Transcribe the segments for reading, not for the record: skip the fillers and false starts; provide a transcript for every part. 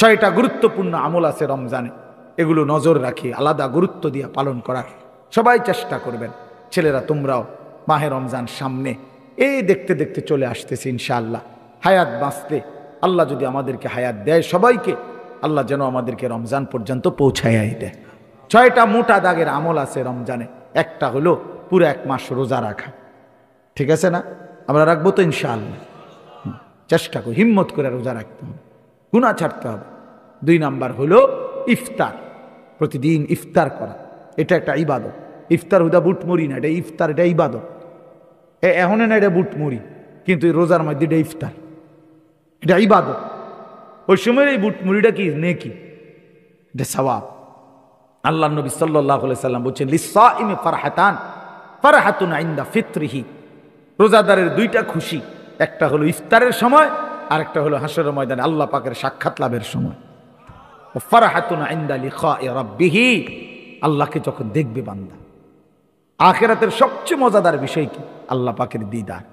6টা গুরুত্বপূর্ণ আমল আছে রমজানে, এগুলো নজর রাখি আলাদা গুরুত্ব দিয়ে পালন করার সবাই চেষ্টা করবেন। ছেলেরা তোমরাও, মাহে রমজান সামনে, এই দেখতে দেখতে চলে আসতেছে ইনশাআল্লাহ। হায়াত বাঁচতে আল্লাহ যদি আমাদেরকে হায়াত দেয় সবাইকে, আল্লাহ যেন আমাদেরকে রমজান পর্যন্ত পৌঁছায় দেয়। 6টা মোটা দাগের আমল আছে রমজানে। একটা হলো পুরো 1 মাস রোজা রাখা, ঠিক আছে না? আমরা রাখবো তো ইনশাআল্লাহ। চেষ্টা করি হিম্মত করে রোজা রাখতে হবে, গুনাহ ছাড়তে হবে। 2 নাম্বার হলো ইফতার, প্রতিদিন ইফতার করা, এটা একটা ইবাদত। ইফতার হুদা বুটমুড়ি না, এটা ইফতার, এটা ইবাদত। এখন না এটা বুটমুড়ি, কিন্তু রোজার মধ্যে এটা ইফতার, এটা ইবাদত। ওই সময় এই বুটমুড়িটা কি নেকি, এটা সওয়াব। আল্লাহ নবী সাল্লাল্লাহু আলাইহি সাল্লাম বলেছেন লিসাইমি ফারহাতান, ফারহাতুন ইনদা ফিত্রিহি। রোজাদারের 2টা খুশি, একটা হলো ইফতারের সময়, আর একটা হলো হাসরের ময়দানে আল্লাহ পাকের সাক্ষাৎ লাভের সময়। ফারহাতুন ইনদা লিকাই রাব্বিহি, আল্লাহকে যখন দেখবে বান্দা। আখিরাতের সবচেয়ে মজাদার বিষয় কি? আল্লাহ পাকের দিদার।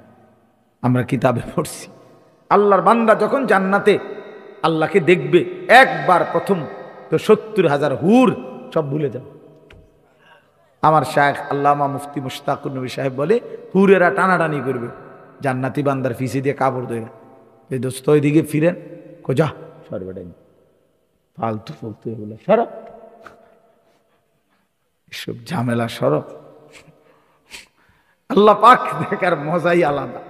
আমরা কিতাবে পড়ছি আল্লাহর বান্দা যখন জান্নাতে আল্লাহকে দেখবে একবার প্রথম, তো 70,000 হুর সব ভুলে যাবে। আমার শায়েখ আল্লামা মুফতি মুশতাকুর নবী সাহেব বলে, হুরেরা টানাটানি করবে জান্নাতি বান্দার ফিসি দিয়ে কাপড় ধরে, এই দোস্ত ওইদিকে ফিরেন, যা সরবেটাই ফালতু ফালতু এগুলো সর, এসব ঝামেলা সর। আল্লাহ পাক দেখার মজাই আলাদা।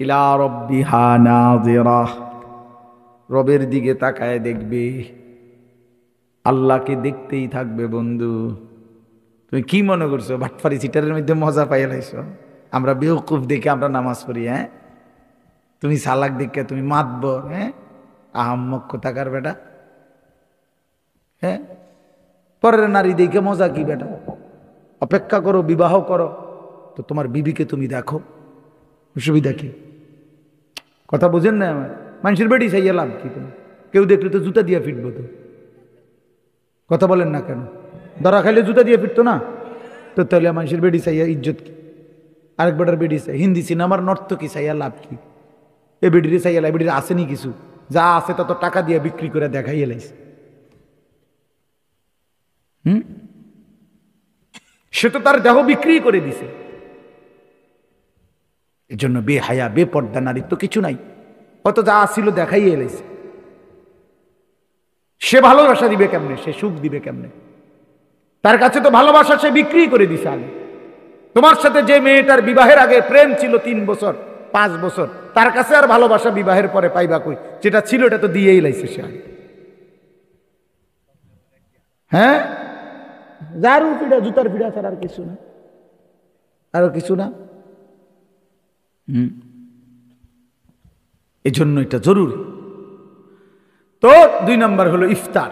ইলা রাব্বিহা নাযিরা, রবের দিকে তাকায় দেখবে, আল্লাহকে দেখতেই থাকবে। বন্ধু তুমি কি মনে করছো বাটফারি সিটারের মধ্যে মজা পাইয়া লাইছো? আমরা বেওকুফ দেখে আমরা নামাজ পড়ি, হ্যাঁ? তুমি সালাক দেখে তুমি মাতব, হ্যাঁ? আহাম্মক কোথাকার বেটা, হ্যাঁ? পরের নারী দেখে মজা কি বেটা? অপেক্ষা করো, বিবাহ করো, তো তোমার বিবিকে তুমি দেখো, অসুবিধা কি? কথা বুঝেন না আমার? মানুষের বেটি চাইয়া লাভ কি? তুমি কেউ দেখলে তো জুতা দিয়ে ফিটবো তো, কথা বলেন না কেন? ধরা খাইলে জুতা দিয়ে ফিরতো না তো, তাহলে মানুষের বেডি চাইয়া ইজ্জত কি? আরেক বেটার বেডি চাই, হিন্দি সিনেমার নর্তকী চাইয়া লাভ কি? এ বেডিরে চাইয়া লাভ, বেডির আসেনি কিছু, যা আছে তত টাকা দিয়ে বিক্রি করে দেখাইয়া লাইছে। সে তো তার দেহ বিক্রি করে দিছে। এর জন্য বেহায়া বেপর্দা নারীর তো কিছু নাই, অত যা আসছিল দেখাইয়া লাইছে। সে ভালোবাসা দিবে কেমনে? সে সুখ দিবে কেমনে? তার কাছে তো ভালোবাসা সে বিক্রি করে দিছে আগে। তোমার সাথে যে মেয়েটার বিবাহের আগে প্রেম ছিল 3 বছর 5 বছর, তার কাছে আর ভালোবাসা বিবাহের পরে পাইবা কই? যেটা ছিল এটা তো দিয়েই লাইছে সে আগে, হ্যাঁ? যার পিঠা, জুতার পিঠা ছাড়া আর কিছু না, আরো কিছু না। এই জন্য এটা জরুরি। তো 2 নাম্বার হলো ইফতার,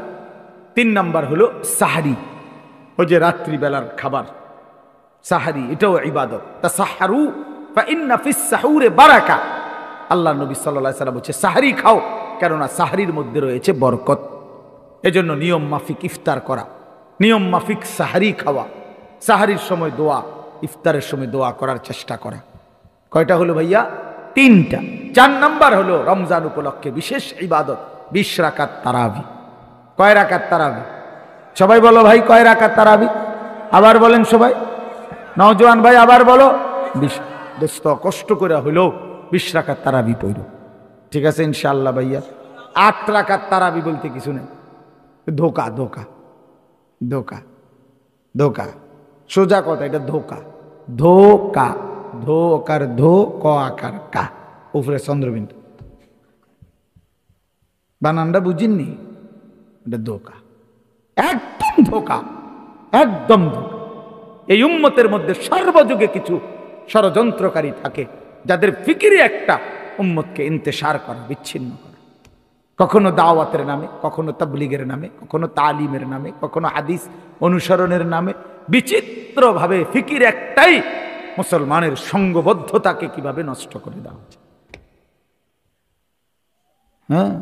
3 নাম্বার হলো সাহারি, ওই যে রাত্রিবেলার খাবার সাহারি, এটাও ইবাদত। তাসাহহারু ফা ইন্না ফিস সাহুরে বারাকা। আল্লাহ নবী সাল্লাল্লাহু আলাইহি ওয়াসাল্লাম বলেছে সাহারি খাও, কেননা সাহারির মধ্যে রয়েছে বরকত। এজন্য নিয়ম মাফিক ইফতার করা, নিয়ম মাফিক সাহারি খাওয়া, সাহারির সময় দোয়া, ইফতারের সময় দোয়া করার চেষ্টা করা। কয়টা হলো ভাইয়া? 3টা। 4 নাম্বার হলো রমজান উপলক্ষে বিশেষ ইবাদত 20 রাকাত তারাবি। কয় রাকাত তারাবি? সবাই বলো ভাই, কয় রাকাত তারাবি? আবার বলেন সবাই, নওজোয়ান ভাই আবার বলো। 20। দোস্ত কষ্ট করে হইলো 20 রাকাত তারাবি পড়ো, ঠিক আছে ইনশাআল্লাহ ভাইয়া। 8 রাকাত তারাবি বলতে কিছু নেই, ধোকা ধোকা ধোকা ধোকা, সোজা কথা, এটা ধোকা। ধোকা, ধো আকার ধো, ক আকার কা, উপরে চন্দ্রবিন্দু, বানানটা বুঝিননি? এটা ধোকা, একদম ধোকা, একদম ধোকা। এই উম্মতের মধ্যে সর্বযুগে কিছু ষড়যন্ত্রকারী থাকে, যাদের ফিকিরে একটা উম্মতকে ইন্তেশার করা, বিচ্ছিন্ন করা, কখনো দাওয়াতের নামে, কখনো তাবলীগের নামে, কখনো তালিমের নামে, কখনো হাদিস অনুসরণের নামে, বিচিত্রভাবে ফিকির একটাই, মুসলমানের সঙ্গবদ্ধতাকে কিভাবে নষ্ট করে দেওয়া হচ্ছে। হ্যাঁ,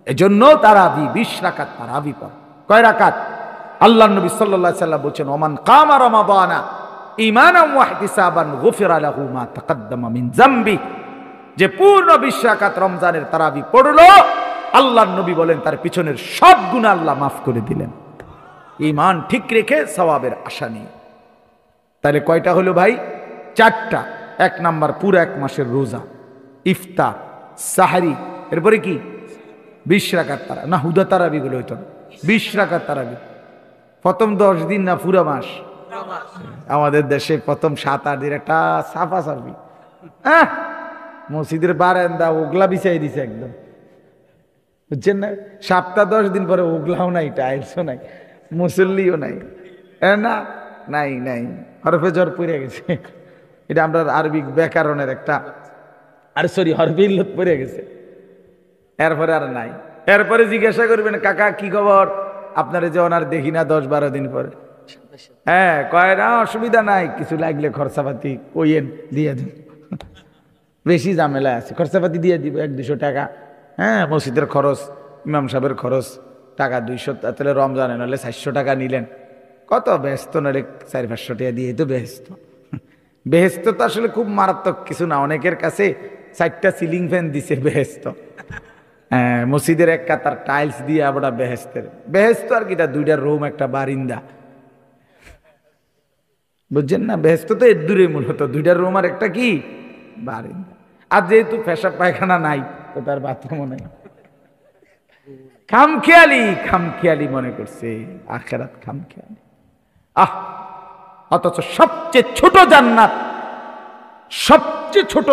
এজন্য তারাবি 20 রাকাত তারাবি পড়। কয় রাকাত? আল্লাহ নবী সাল্লাল্লাহু আলাইহি ওয়াসাল্লাম বলেছেন, ওমান কামা রমাদানা ঈমানান ওয়া ইহতিসাবান গুফিরা লাহু মা তাকাদ্দামা মিন যামবি। যে পূর্ণ 20 রাকাত রমজানের তারাবি পড়লো, আল্লাহর নবী বলেন তার পিছনের সব গুনাহ আল্লাহ মাফ করে দিলেন, ঈমান ঠিক রেখে সওয়াবের আশা নিয়ে। তাহলে কয়টা হলো ভাই? 4টা। 1 নাম্বার পুরো 1 মাসের রোজা, ইফতার, সাহারি, এরপরে কি 20 রাকাত তারা না, হুদা তারাবি গুলো হইতো না, 20 রাকাত তারাবি। প্রথম 10 দিন না পুরো মাস? আমাদের দেশে প্রথম 7-8 দিন একটা সাফা সাফি, মসজিদের বারান্দা ওগলা বিছাই দিছে একদম, বুঝছেন না? সপ্তাহ 10 দিন পরে ওগলাও নাই, টাইলসও নাই, মুসল্লিও নাই, না নাই নাই, হরফে জ্বর পড়ে গেছে। এটা আমরা আরবি ব্যাকরণের একটা হরফে ইল্লত পড়ে গেছে, এরপরে আর নাই। এরপরে জিজ্ঞাসা করবেন কাকা কি খবর, আপনারা যে ওনার দেখি না 10-12 দিন পরে, হ্যাঁ কয় না অসুবিধা নাই, কিছু লাগলে খরচাপাতি কইয়েন দিয়ে দিন, বেশি ঝামেলা আছে, খরচাপাতি দিয়ে দিব 100-200 টাকা, হ্যাঁ মসজিদের খরচ, ইমাম সাহেবের খরচ টাকা 200, তাহলে রমজানে নাহলে 400 টাকা নিলেন, কত ব্যস্ত, নাহলে 400-500 টাকা দিয়ে তো ব্যস্ত। বেহেস্ত তো আসলে খুব মারাত্মক কিছু না, অনেকের কাছে 4টা সিলিং ফ্যান দিছে বেহেস্ত, হ্যাঁ মসজিদের 1 কাতার টাইলস দিয়ে আবার বেহেস্তের বেহেস্ত আর কি, 2টা রুম একটা বারিন্দা, বুঝছেন না? বেহেস্ত তো এর দূরে মূলত 2টা রুম আর একটা কি বারিন্দা। আর যেহেতু পেশাব পায়খানা নাই তো তার বাথরুমও নাই, খামখেয়ালি মনে করছে আখিরাত খামখেয়ালি। অথচ সবচেয়ে ছোট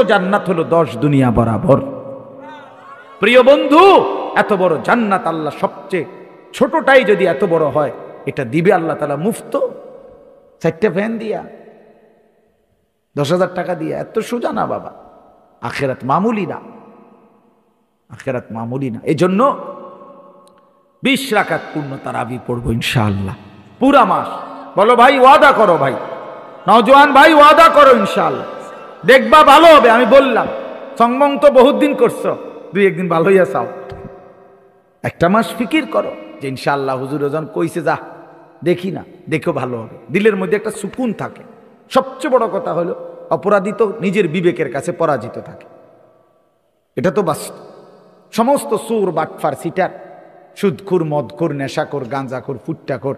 জান্নাত হলো 10 দুনিয়া বরাবর। প্রিয় বন্ধু, এত বড় জান্নাত আল্লাহ সবচেয়ে ছোটটাই যদি এত বড় হয়, এটা দিবে আল্লাহ তাআলা মুফত, 4টা ফ্যান দিয়া, 10,000 টাকা দিয়া। এত সোজা না বাবা, আখিরাত মামুলি না। এই জন্য 20 রাকাত পূর্ণ তারাবি পড়বো ইনশাআল্লাহ পুরা মাস। বলো ভাই ওয়াদা করো, ভাই নওজোয়ান ভাই ওয়াদা করো ইনশাআল্লাহ, দেখবা ভালো হবে। আমি বললাম সংগম তো বহুত দিন করছো, 2-1 দিন ভালো হইয়া চাও, 1টা মাস ফিকির করো যে ইনশাআল্লাহ হুজুর ওজন কইছে, যা দেখি না, দেখো ভালো হবে, দিলের মধ্যে একটা সুকুন থাকে। সবচেয়ে বড় কথা হলো অপরাধী তো নিজের বিবেকের কাছে পরাজিত থাকে, এটা তো বাস্তব। সমস্ত সুর, বাটফার, সিটার, সুদখোর, মদখোর, নেশাখোর, গাঁজাখোর, ফুট্টাখোর,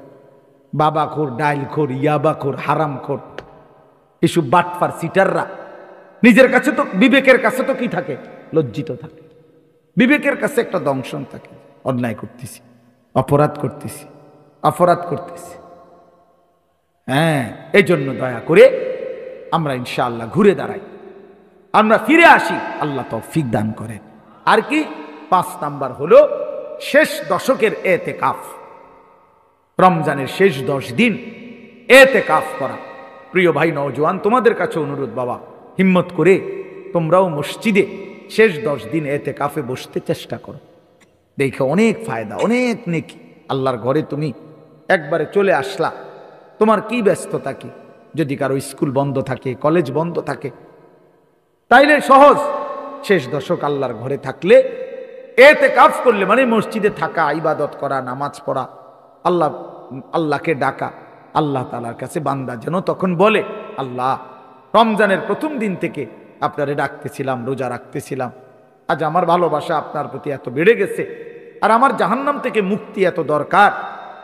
বাবাখোর, ডাইলখোর, ইয়াবাখোর, হারামখোর, এসব বাটফার সিটাররা নিজের কাছে তো, বিবেকের কাছে তো কি থাকে? লজ্জিত থাকে। বিবেকের কাছে একটা দংশন থাকে, অন্যায় করতেছি, অপরাধ করতেছি। হ্যাঁ, এই জন্য দয়া করে আমরা ইনশাআল্লাহ ঘুরে দাঁড়াই, আমরা ফিরে আসি, আল্লাহ তৌফিক দান করেন। আর কি 5 নাম্বার হলো শেষ দশকের এতেকাফ, রমজানের শেষ 10 দিন এতেকাফ করা। প্রিয় ভাই নওজোয়ান, তোমাদের কাছে অনুরোধ, বাবা হিম্মত করে তোমরাও মসজিদে শেষ 10 দিন এতেকাফে বসতে চেষ্টা করো, দেখো অনেক ফায়দা, অনেক নেকি। আল্লাহর ঘরে তুমি একবারে চলে আসলা, তোমার কি ব্যস্ততা কি? যদি কারো স্কুল বন্ধ থাকে, কলেজ বন্ধ থাকে, তাইলে সহজ, শেষ দশক আল্লাহর ঘরে থাকলে, এতেকাফ করলে মানে মসজিদে থাকা, ইবাদত করা, নামাজ পড়া, আল্লাহকে ডাকা। আল্লাহ তাআলার কাছে বান্দা যেন তখন বলে, আল্লাহ রমজানের প্রথম দিন থেকে আপনারে ডাকতেছিলাম, রোজা রাখতেছিলাম, আজ আমার ভালোবাসা আপনার প্রতি এত বেড়ে গেছে, আর আমার জাহান্নাম থেকে মুক্তি এত দরকার,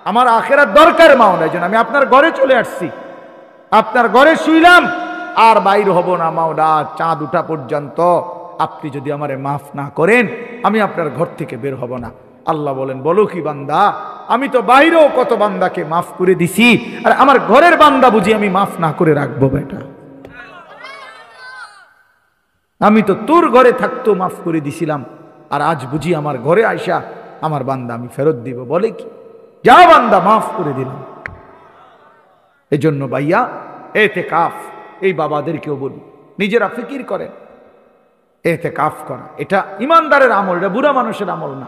আমার আখিরাত দরকার মাওলা, এই জন্য আমি আপনার ঘরে চলে আসছি, আপনার ঘরে শুইলাম, আর বাইর হব না মাওলা চাঁদ উঠা পর্যন্ত। আপনি যদি আমারে মাফ না করেন, আমি আপনার ঘর থেকে বের হব না। আল্লাহ বলেন, বলো কি বান্দা, আমি তো বাইরেও কত বান্দাকে মাফ করে দিছি, আর আমার ঘরের বান্দা বুঝি আমি মাফ না করে রাখবো? বেটা, আমি তো তোর ঘরে থাকতো মাফ করে দিছিলাম, আর আজ বুঝি আমার ঘরে আইসা আমার বান্দা আমি ফেরত দিব? বলে কি, যা বান্দা মাফ করে দিলাম। এই জন্য ভাইয়া এতেকাফ, এই বাবাদেরকেও বলি, নিজেরা ফিকির করেন, এতেকাফ করা এটা ইমানদারের আমল, এটা বুড়া মানুষের আমল না,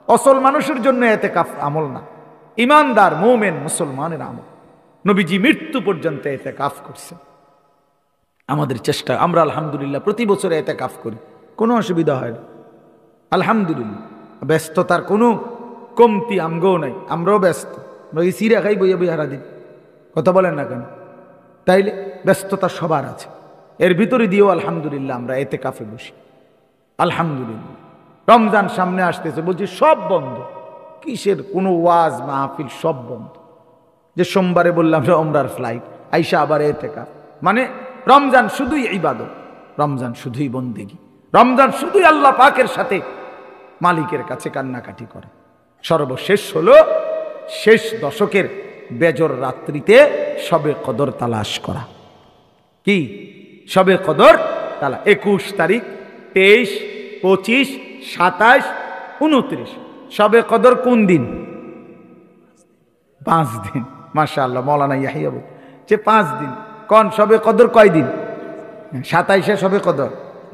অসল মানুষের জন্য এতেকাফ আমল না, ইমানদার মুমিন মুসলমানের আমল। নবীজি মৃত্যু পর্যন্ত এতেকাফ করছেন। আমাদের চেষ্টা, আমরা আলহামদুলিল্লাহ প্রতি বছর এতেকাফ করি, কোনো অসুবিধা হয় না, আলহামদুলিল্লাহ। ব্যস্ততার কোনো কমতি আমগো নাই, আমরাও ব্যস্ত, সিরা খাই বইয়া বইয়া হারা দিন, কথা বলেন না কেন? তাইলে ব্যস্ততা সবার আছে, এর ভিতরে দিয়েও আলহামদুলিল্লাহ আমরা এতেকাফে বসি, আলহামদুলিল্লাহ। রমজান সামনে আসতেছে, বলছি সব বন্ধ। কিসের কোনো ওয়াজ মাহফিল? সব বন্ধ। যে সোমবারে বললাম যে ওমরার ফ্লাইট, আইসা আবার এতেকাফ। মানে রমজান শুধুই ইবাদত, রমজান শুধুই বন্দেগী, রমজান শুধুই আল্লাহ পাকের সাথে মালিকের কাছে কান্নাকাটি করে। সর্বশেষ হলো শেষ দশকের বেজর রাত্রিতে শবে কদর তালাশ করা। কি শবে কদর তালা? 21 তারিখ, 23, 25, 27, 29। শবে কদর কোন দিন? 5 দিন। মাশাআল্লাহ, মৌলানা ইয়াহিয়া বলছে 5 দিন। কোন শবে কদর কয় দিন? 27-এ শবে কদর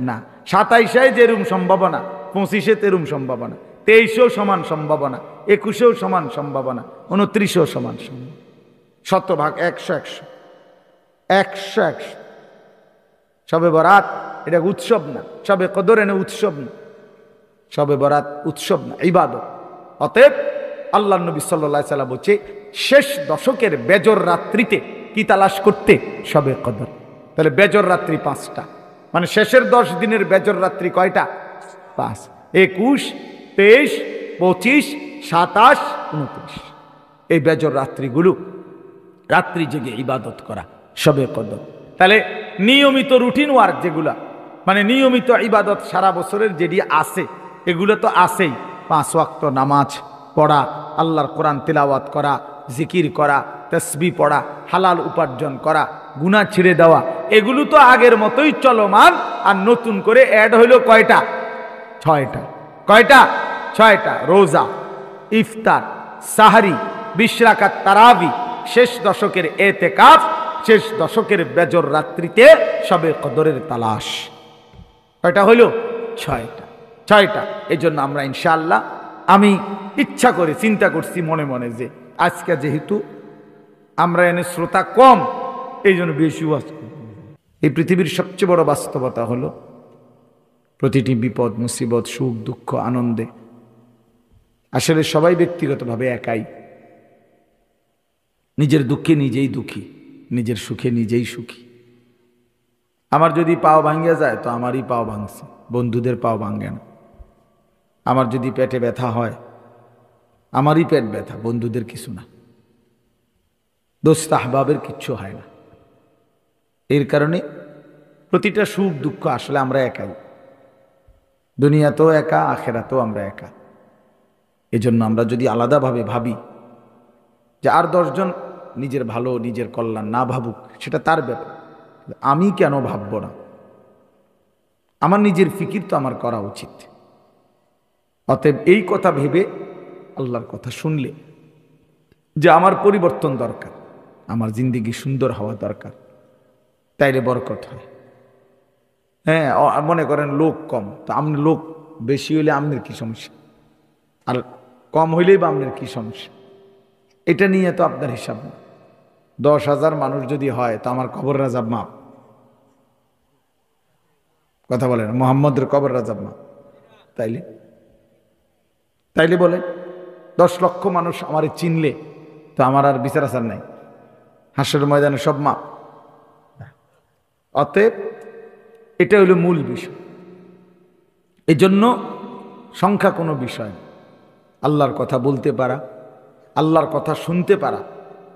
না, 27-এ যেরকম সম্ভাবনা, 25-এ তেরুম সম্ভাবনা, 23-এও সমান সম্ভাবনা, 21-এও সমান সম্ভাবনা, 29-এও সমান সম্ভাবনা। শতভাগ 100। শবে বরাত এটা উৎসব না, শবে কদর এনে উৎসব না, শবে বরাত উৎসব না, ইবাদত। অতএব আল্লাহ নবী সাল্লাল্লাহু আলাইহি সাল্লাম বলছে শেষ দশকের বেজর রাত্রিতে কি তালাশ করতে? শবে কদর। তাহলে বেজর রাত্রি 5টা, মানে শেষের 10 দিনের বেজর রাত্রি কয়টা? 5। 21, 23, 25, 27, 29 এই বেজর রাত্রিগুলো রাত্রি জেগে ইবাদত করা, শবে কদর। তাহলে নিয়মিত রুটিন ওয়ার্ক যেগুলা, মানে নিয়মিত ইবাদত সারা বছরের যেটি আছে, এগুলো তো আছেই। 5 ওয়াক্ত নামাজ পড়া, আল্লাহর কোরআন তিলাওয়াত করা, জিকির করা, তাসবিহ পড়া, হালাল উপার্জন করা, গুনাহ ছেড়ে দেওয়া, এগুলো তো আগের মতোই চলমান। আর নতুন করে অ্যাড হইল কয়টা? 6টা। কয়টা? 6টা। রোজা, ইফতার, সাহারি, 20 রাকাত তারাবি, শেষ দশকের এতেকাফ, শেষ দশকের বেজর রাত্রিতে শবে কদরের তালাশ। কয়টা হইল? 6টা। এই জন্য আমরা ইনশাআল্লাহ, আমি ইচ্ছা করে চিন্তা করছি মনে মনে যে আজকে যেহেতু আমরা এনে শ্রোতা কম, এই জন্য বেশি ওয়াজ করি। এই পৃথিবীর সবচেয়ে বড় বাস্তবতা হলো প্রতিটি বিপদ, মুসিবত, সুখ, দুঃখ, আনন্দে আসলে সবাই ব্যক্তিগতভাবে একাই। নিজের দুঃখে নিজেই দুঃখী, নিজের সুখে নিজেই সুখী। আমার যদি পাও ভাঙ্গিয়া যায় তো আমারই পাও ভাঙছে, বন্ধুদের পাও ভাঙ্গে না। আমার যদি পেটে ব্যথা হয়, আমারই পেট ব্যথা, বন্ধুদের কিছু না, দোস্ত আহবাবের কিচ্ছু হয় না। এর কারণে প্রতিটা সুখ দুঃখ আসলে আমরা একাই, দুনিয়াতেও একা, আখেরাতেও আমরা একা। এজন্য আমরা যদি আলাদাভাবে ভাবি যে আর 10 জন নিজের ভালো, নিজের কল্যাণ না ভাবুক, সেটা তার ব্যাপার, আমি কেন ভাবব না? আমার নিজের ফিকির তো আমার করা উচিত। অতএব এই কথা ভেবে আল্লাহর কথা শুনলে যে আমার পরিবর্তন দরকার, আমার জিন্দেগি সুন্দর হওয়া দরকার, তাইলে বরকত হয়। হ্যাঁ, মনে করেন লোক কম, তো আপনি লোক বেশি হইলে আপনার কি সমস্যা, আর কম হইলেই বা আপনার কি সমস্যা? এটা নিয়ে তো আপনার হিসাব না। 10,000 মানুষ যদি হয় তো আমার কবর রাজাব মাপ। কথা বলেন, মোহাম্মদের কবর রাজাব মাপ। তাইলে বলে 10 লক্ষ মানুষ আমার চিনলে তো আমার আর বিচার আচার নাই, হাসরের ময়দানে সব মাপ। অতএব এটা হলো মূল বিষয়। এই জন্য সংখ্যা কোনো বিষয় না। আল্লাহর কথা বলতে পারা, আল্লাহর কথা শুনতে পারা,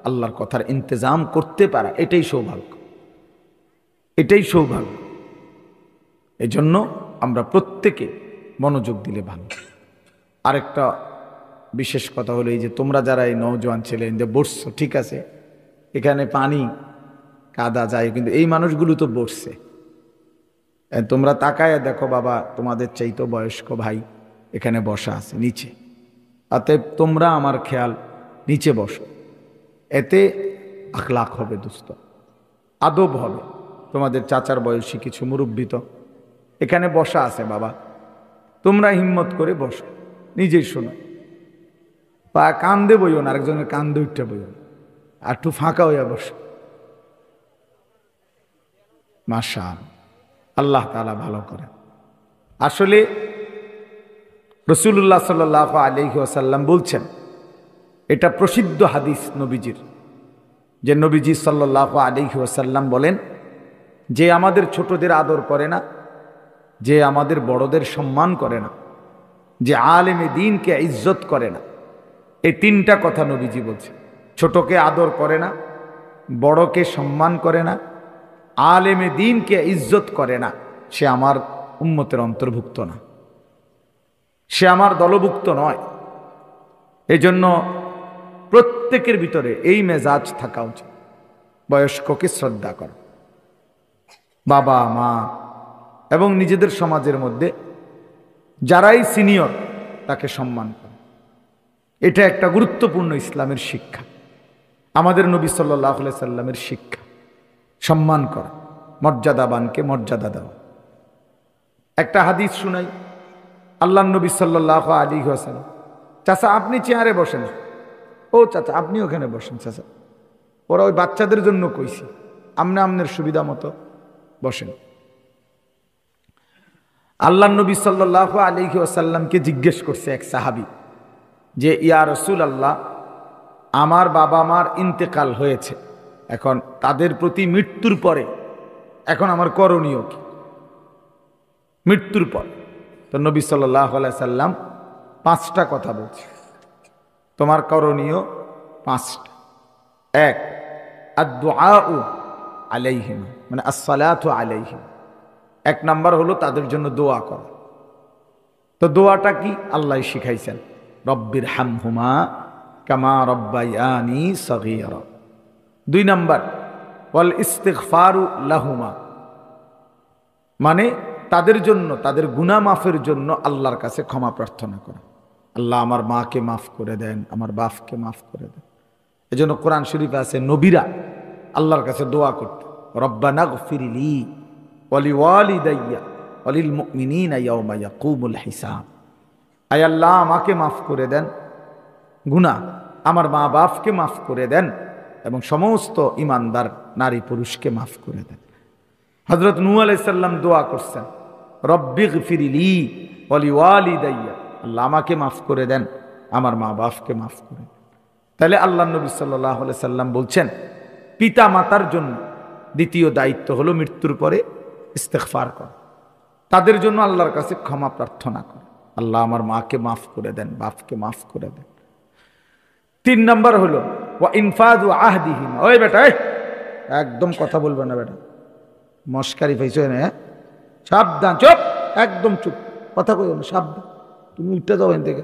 আল্লাহর কথার ইন্তজাম করতে পারা, এটাই সৌভাগ্য, এটাই সৌভাগ্য। এই জন্য আমরা প্রত্যেকে মনোযোগ দিলে ভালো। আরেকটা বিশেষ কথা হলো এই যে তোমরা যারা এই নওজোয়ান ছেলে বসছো, ঠিক আছে, এখানে পানি কাদা যায়, কিন্তু এই মানুষগুলো তো বসছে। তোমরা তাকায় দেখো বাবা, তোমাদের চাইতো বয়স্ক ভাই এখানে বসা আছে নিচে। অতএব তোমরা আমার খেয়াল নিচে বসো, এতে আখলাক হবে, দোস্ত আদব হবে। তোমাদের চাচার বয়সী কিছু মুরব্বী তো এখানে বসা আছে বাবা, তোমরা হিম্মত করে বসো, নিজেই শোনো। পা কান্দে বইও না, আরেকজনের কান্দে উঠতে বইও না, আর একটু ফাঁকা হইয়া বসো। মাশাআল্লাহ, আল্লাহ তাআলা ভালো করে। আসলে রাসূলুল্লাহ সাল্লাল্লাহু আলাইহি ওয়াসাল্লাম বলছেন, এটা প্রসিদ্ধ হাদিস নবীজির, যে নবীজি সাল্লাল্লাহু আলাইহি ওয়াসাল্লাম বলেন, যে আমাদের ছোটদের আদর করে না, যে আমাদের বড়দের সম্মান করে না, যে আলেমে দ্বীনকে ইজ্জত করে না। এই তিনটা কথা নবীজি বলছে। ছোটকে আদর করে না, বড়কে সম্মান করে না, আলেমে দ্বীনকে ইজ্জত করে না, সে আমার উম্মতের অন্তর্ভুক্ত না, সে আমার দলভুক্ত নয়। এজন্য প্রত্যেকের ভিতরে এই মেজাজ থাকা উচিত। বয়স্ককে শ্রদ্ধা করা, বাবা মা এবং নিজেদের সমাজের মধ্যে যারাই সিনিয়র তাকে সম্মান করা, এটা একটা গুরুত্বপূর্ণ ইসলামের শিক্ষা। আমাদের নবী সাল্লাল্লাহু আলাইহি সাল্লামের শিক্ষা সম্মান করা, মর্যাদাবানকে মর্যাদা দেওয়া। একটা হাদিস শুনাই, আল্লাহর নবী সাল্লাল্লাহু আলাইহি ওয়াসাল্লাম, চাচা আপনি চেয়ারে বসেন, ও চাচা আপনি ওখানে বসেন, চাচা ওরা ওই বাচ্চাদের জন্য কইছি, আমনের সুবিধা মতো বসেন। আল্লাহর নবী সাল্লাল্লাহু আলাইহি ওয়াসাল্লামকে জিজ্ঞেস করছে এক সাহাবী যে ইয়া রাসূলুল্লাহ, আমার বাবা মার ইন্তেকাল হয়েছে, এখন তাদের প্রতি মৃত্যুর পরে এখন আমার করণীয় কি? মৃত্যুর পর তো নবী সাল্লাল্লাহু আলাইহি সাল্লাম 5টা কথা বলছে, তোমার করণীয় 5টা। এক, আদ-দুআউ আলাইহিম, মানে আসসালাতু আলাইহিম। 1 নাম্বার হলো তাদের জন্য দোয়া করা। তো দোয়াটা কি? আল্লাহ শিখাইছেন, রব্বির হামহুমা কামা রব্বায়ানি সগীরা। 2 নাম্বার, ওয়াল ইস্তিগফারু লাহুমা, মানে তাদের জন্য, তাদের গুনাহ মাফের জন্য আল্লাহর কাছে ক্ষমা প্রার্থনা করা। আল্লাহ আমার মাকে মাফ করে দেন, আমার বাপকে মাফ করে দেন। এজন্য কোরআন শরীফে আছে নবীরা আল্লাহর কাছে দোয়া করতে, রব্বানা গফিরলি ওয়ালিওয়ালিদাইয়া ওয়ালিল মুমিনিনা ইয়াওমা ইয়াকুমুল হিসাব। আয় আল্লাহ আমাকে মাফ করে দেন গুনাহ, আমার মা বাপকে মাফ করে দেন এবং সমস্ত ইমানদার নারী পুরুষকে মাফ করে দেন। হযরত নূহ আলাইহিস সালাম দোয়া করছেন, রব্বিগফিরলি ওয়ালিওয়ালিদাইয়া, আল্লাহ আমাকে মাফ করে দেন, আমার মা বাপকে মাফ করে দেন। তাহলে আল্লাহ নবী সাল্লাল্লাহু আলাইহি সাল্লাম বলছেন পিতা মাতার জন্য দ্বিতীয় দায়িত্ব হলো মৃত্যুর পরে ইস্তেগফার করা, তাদের জন্য আল্লাহর কাছে ক্ষমা প্রার্থনা করা, আল্লাহ আমার মাকে মাফ করে দেন, বাপকে মাফ করে দেন। 3 নাম্বার হলো ওয়া ইনফাযু আহদিহিম। ওই বেটা একদম কথা বলবে না বেটা, মস্কারি পাইছো না, সাবধান, চুপ, একদম চুপ, কথা কইও না, সাবধান। তুমি উঠতে যাও এখান থেকে,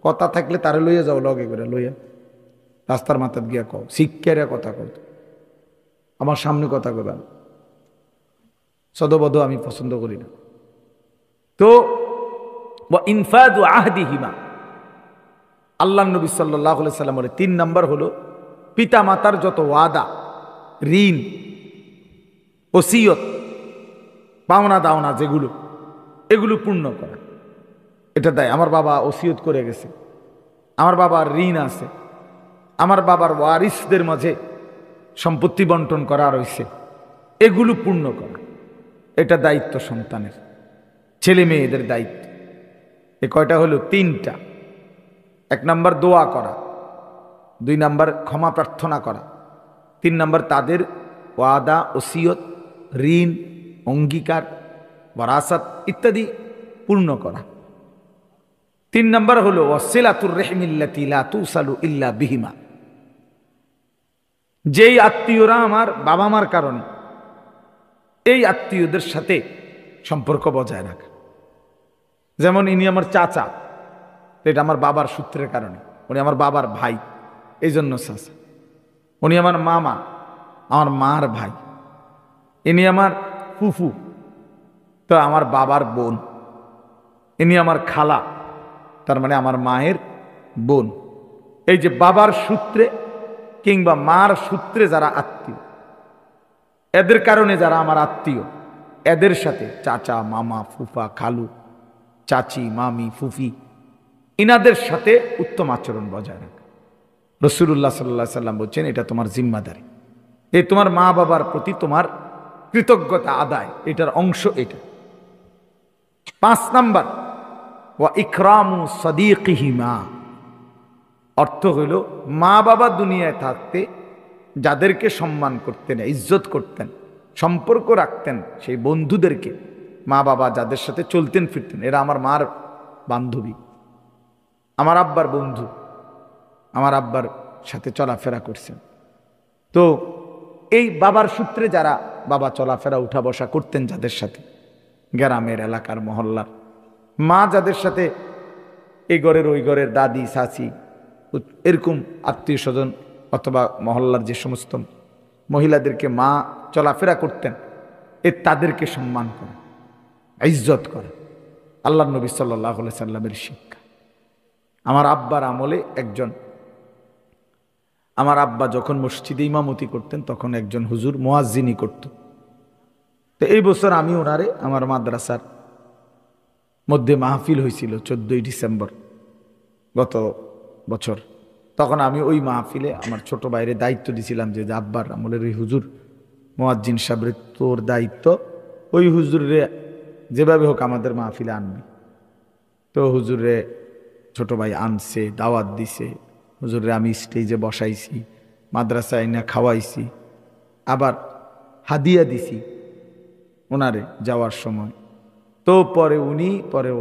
কথা থাকলে তারে লইয়া যাও, লগে করে লইয়া রাস্তার মাথাত গিয়া কও, শিক্ষারে কথা কও, আমার সামনে কথা কইবা না, সদবদ আমি পছন্দ করি না। তো ওয়া ইনফাযু আহদিহিমা, আল্লাহ নবী সাল্লাল্লাহু আলাইহি সাল্লামের 3 নাম্বার হলো পিতা মাতার যত ওয়াদা, ঋণ, ওসিয়ত, পাওনা দাওনা যেগুলো, এগুলো পূর্ণ করা। এটা দেয়, আমার বাবা ওসিয়ত করে গেছে, আমার বাবার ঋণ আছে, আমার বাবার ওয়ারিসদের মাঝে সম্পত্তি বন্টন করা রয়েছে, এগুলো পূর্ণ করা। এটা দায়িত্ব সন্তানের, ছেলে মেয়েদের দায়িত্ব। এ কয়টা হলো? 3টা। 1 নাম্বার দোয়া করা, 2 নাম্বার ক্ষমা প্রার্থনা করা, 3 নাম্বার তাদের ওয়াদা, ওসিয়ত, ঋণ, অঙ্গীকার, ওয়ারাসাত ইত্যাদি পূর্ণ করা। 3 নাম্বার হলো ওয়াসিলাতুর রহিমিল্লাতি লা তুসালু ইল্লা বিহিমা, যেই আত্মীয়রা আমার বাবা মার কারণে, এই আত্মীয়দের সাথে সম্পর্ক বজায় রাখা। যেমন ইনি আমার চাচা, এটা আমার বাবার সূত্রের কারণে, উনি আমার বাবার ভাই, এই জন্য চাচা। উনি আমার মামা, আমার মার ভাই। ইনি আমার ফুফু, তো আমার বাবার বোন। ইনি আমার খালা, তার মানে আমার মায়ের বোন। এই যে বাবার সূত্রে কিংবা মার সূত্রে যারা আত্মীয়, এদের কারণে যারা আমার আত্মীয়, এদের সাথে চাচা, মামা, ফুফা, খালু, চাচি, মামি, ফুফি, ইনাদের সাথে উত্তম আচরণ বজায় রাখা। রাসূলুল্লাহ সাল্লাল্লাহু আলাইহি সাল্লাম বলছেন এটা তোমার জিম্মাদারি, এই তোমার মা বাবার প্রতি তোমার কৃতজ্ঞতা আদায়, এটার অংশ এটা। 5 নাম্বার ওয়া ইকরামু সাদিকিহিমা, অর্থ হইল মা বাবা দুনিয়ায় থাকতে যাদেরকে সম্মান করতেন, ইজ্জত করতেন, সম্পর্ক রাখতেন, সেই বন্ধুদেরকে, মা বাবা যাদের সাথে চলতেন ফিরতেন, এরা আমার মার বান্ধবী, আমার আব্বার বন্ধু, আমার আব্বার সাথে চলাফেরা করছেন। তো এই বাবার সূত্রে যারা বাবা চলাফেরা উঠা বসা করতেন, যাদের সাথে গ্রামের এলাকার মহল্লার মা, যাদের সাথে এই ঘরের ওই ঘরের দাদি চাচি এরকম আত্মীয় স্বজন অথবা মহল্লার যে সমস্ত মহিলাদেরকে মা চলাফেরা করতেন, তাদেরকে সম্মান করা, ইজ্জত করা আল্লাহর নবী সাল্লাল্লাহু আলাইহি সাল্লামের শিক্ষা। আমার আব্বার আমলে আমার আব্বা যখন মসজিদে ইমামতি করতেন তখন একজন হুজুর মুয়াজ্জিনি করত। তো এই বছর আমি ওনারে আমার মাদ্রাসার মধ্যে মাহফিল হয়েছিল 14ই ডিসেম্বর গত বছর, তখন আমি ওই মাহফিলে আমার ছোট ভাইরে দায়িত্ব দিছিলাম যে আব্বার আমলের ওই হুজুর মুয়াজ্জিন সাহেবের তোর দায়িত্ব, ওই হুজুরে যেভাবে হোক আমাদের মাহফিলে আনবি। তো হুজুরে ছোট ভাই আনছে, দাওয়াত দিছে, হুজুরে আমি স্টেজে বসাইছি, মাদ্রাসায় না খাওয়াইছি, আবার হাদিয়া দিছি ওনারে যাওয়ার সময়। তো পরে উনি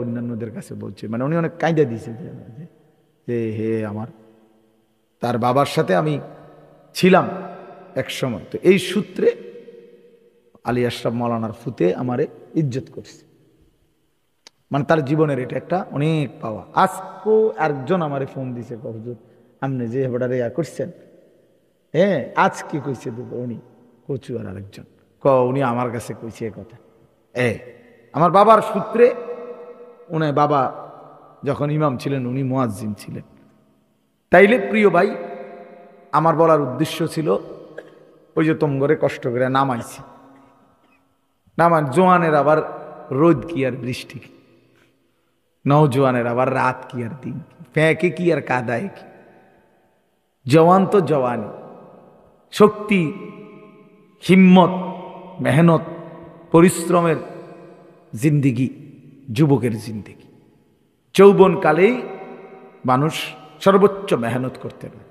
অন্যান্যদের কাছে বলছে, মানে উনি অনেক কায়দা দিছে যে হে আমার তার বাবার সাথে আমি ছিলাম এক সময়। তো এই সূত্রে আলী আশরাফ মাওলানার ফুতে আমারে ইজ্জত করছে, মানে তার জীবনের এটা একটা অনেক পাওয়া। আজকেও একজন আমারে ফোন দিছে, হুজুর আপনি যে হেবড়ারে ইয়া করছেন, হ্যাঁ আজকে কইছে দেব উনি কচু আর আরেকজন উনি আমার কাছে কইছে এ কথা। আমার বাবার সূত্রে উনি বাবা যখন ইমাম ছিলেন উনি মুয়াজ্জিন ছিলেন। তাইলে প্রিয় ভাই, আমার বলার উদ্দেশ্য ছিল ওই যে তোমগরে কষ্ট করে নামাইছি, জোয়ানের আবার রোদ কি আর বৃষ্টি কি, নওজোয়ানের আবার রাত কি আর দিন কি, ফ্যাঁকে কি আর কাদায় কি। জওয়ান তো জওয়ানি, শক্তি, হিম্মত, মেহনত, পরিশ্রমের জিন্দিগি, যুবকের জিন্দিগি। যৌবনকালেই মানুষ সর্বোচ্চ মেহনত করতে পারে,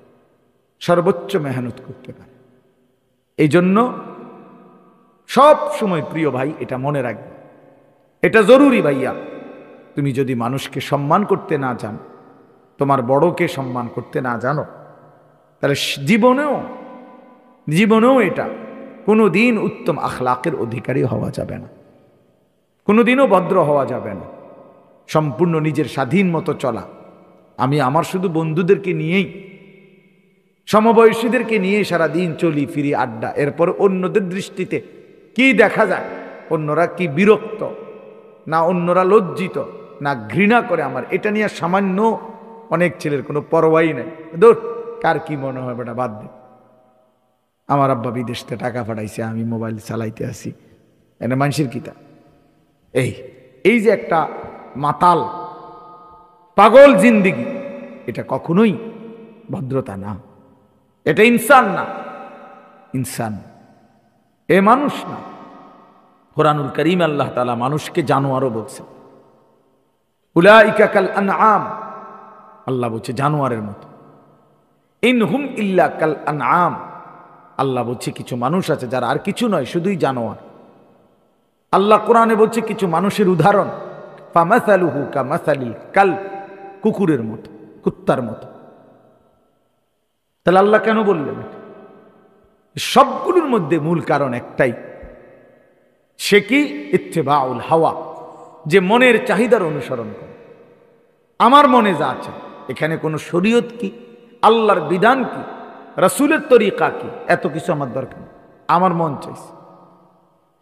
সর্বোচ্চ মেহনত করতে পারে। এই জন্য সব সময় প্রিয় ভাই এটা মনে রাখবে, এটা জরুরি ভাইয়া। তুমি যদি মানুষকে সম্মান করতে না জানো, তোমার বড়কে সম্মান করতে না জানো, তাহলে জীবনেও এটা কোনোদিন উত্তম আখলাকের অধিকারী হওয়া যাবে না, কোনোদিনও ভদ্র হওয়া যাবে না। সম্পূর্ণ নিজের স্বাধীন মতো চলা। আমি আমার শুধু বন্ধুদেরকে নিয়েই, সমবয়সীদেরকে নিয়ে সারাদিন চলি ফিরি আড্ডা, এরপর অন্যদের দৃষ্টিতে কি দেখা যায়, অন্যরা কি বিরক্ত না অন্যরা লজ্জিত না ঘৃণা করে আমার, এটা নিয়ে সামান্য অনেক ছেলের কোনো পরোয়াই নাই। দূর, কার কি মনে হয় বেটা বাদ দে। আমার আব্বা বিদেশ থেকে টাকা পাঠাইছে, আমি মোবাইল চালাইতে আসি, এটা মানুষের কিতা। এই যে একটা মাতাল পাগল জিন্দিগি, এটা কখনোই ভদ্রতা না, এটা ইনসান না, ইনসান এ মানুষ না। কোরআনুল কারীম আল্লাহ তাআলা মানুষকে জানোয়ারও বলছে, উলাইকা কাল আনআম, আল্লাহ বলছে জানোয়ারের মতো। ইনহুম ইল্লা কাল আনআম, আল্লাহ বলছে কিছু মানুষ আছে যারা আর কিছু নয়, শুধুই জানোয়ার। আল্লাহ কোরআনে বলছে কিছু মানুষের উদাহরণ, ফামাসালুহু কামাসালিল কালব, কুকুরের মতো, কুত্তার মতো। তাহলে আল্লাহ কেন বললেন? সবগুলোর মধ্যে মূল কারণ একটাই, সে কি ইত্তেবাউল হাওয়া, যে মনের চাহিদার অনুসরণ করে। আমার মনে যা আছে, এখানে কোনো শরীয়ত কি, আল্লাহর বিধান কি, রাসূলের তরিকা কি, এত কিছু আমার দরকার নেই। আমার মন চাইছে,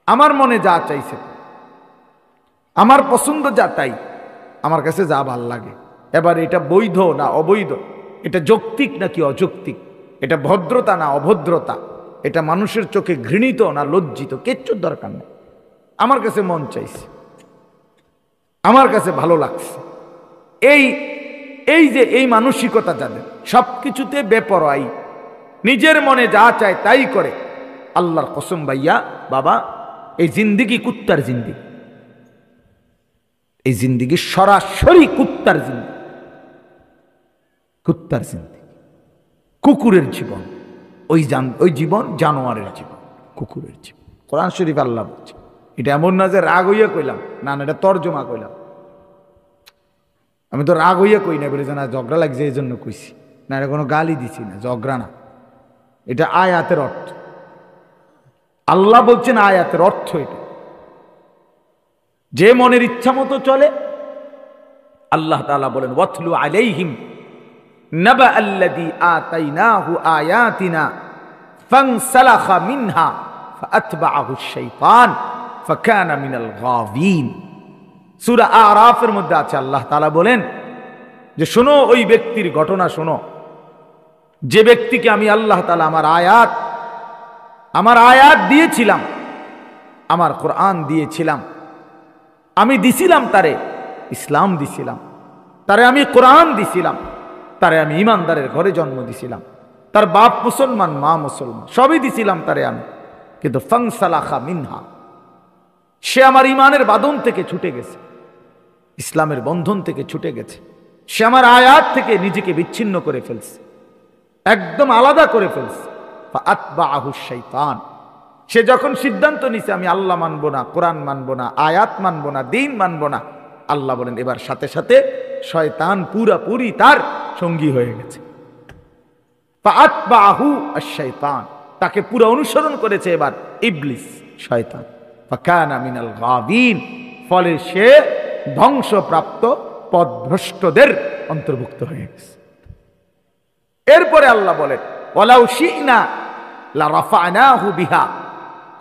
আমার মনে যা চাইছে, আমার পছন্দ যা, তাই আমার কাছে যা ভাল লাগে। এবার এটা বৈধ না অবৈধ, এটা যৌক্তিক নাকি অযৌক্তিক, এটা ভদ্রতা না অভদ্রতা, এটা মানুষের চোখে ঘৃণিত না লজ্জিত, কিচ্ছুর দরকার নেই। আমার কাছে মন চাইছে, আমার কাছে ভালো লাগছে। এই যে এই মানসিকতা যাদের, সবকিছুতে বেপরোয়াই, নিজের মনে যা চায় তাই করে, আল্লাহর কসম ভাইয়া বাবা, এই জিন্দিগি কুত্তার জিন্দিগি, এই জিন্দিগি সরাসরি কুত্তার জিন্দিগি, কুত্তার জিন্দিগি, কুকুরের জীবন। ওই জীবন জানোয়ারের জীবন, কুকুরের জীবন। কোরআন শরীফ আল্লাহ বলছে। এটা এমন না যে রাগ হইয়া কইলাম, না না, এটা তর্জমা কইলাম। আমি তো রাগ হইয়া কই না, বলে না ঝগড়া লাগছে এই জন্য কইছি না, এটা কোনো গালি দিছি না, ঝগড়া না, এটা আয়াতের অর্থ। আল্লাহ বলছেন আয়াতের অর্থ এটা। যে মনের ইচ্ছা মতো চলে, আল্লাহ তাআলা বলেন ওয়াতলু আলাইহিম নাবা আল্লাযী আতাইনাহু আয়াতিনা ফানসালাখা মিনহা ফাআতবাআহু আশ-শাইতান ফাকানা মিনাল গাবিন। সূরা আরাফের মধ্যে আছে, আল্লাহ তাআলা বলেন যে শোনো ওই ব্যক্তির ঘটনা শোনো, যে ব্যক্তিকে আমি আল্লাহ তাআলা আমার আয়াত দিয়েছিলাম, আমার কোরআন দিয়েছিলাম, আমি দিছিলাম তারে ইসলাম দিছিলাম, তারে আমি কোরআন দিছিলাম, তারে আমি ইমানদারের ঘরে জন্ম দিছিলাম, তার বাপ মুসলমান মা মুসলমান সবই দিছিলাম তারে আমি, কিন্তু ফানসালাখা মিনহা, সে আমার ইমানের বাঁধন থেকে ছুটে গেছে, ইসলামের বন্ধন থেকে ছুটে গেছে, সে আমার আয়াত থেকে নিজেকে বিচ্ছিন্ন করে ফেলছে, একদম আলাদা করে ফেলছে। ফাআতবাআহু আশ-শাইতান, সে যখন সিদ্ধান্ত নিছে আমি আল্লাহ মানবো না, কোরআন মানবো না, আয়াত মানবো না, দ্বীন মানবো না, আল্লাহ বলেন এবার সাথে সাথে শয়তান পুরাপুরি তার সঙ্গী হয়ে গেছে। ফাআতবাআহু আশ-শাইতান, তাকে পুরো অনুসরণ করেছে এবার ইবলিস শয়তান। ফাকানা মিনাল গাবিন, ফলে সে ধ্বংসপ্রাপ্ত পথভ্রষ্টদের অন্তর্ভুক্ত হয়ে গেছে। এরপরে আল্লাহ বলেন ওয়ালাউ শি'না লা রাফা'নাহু বিহা,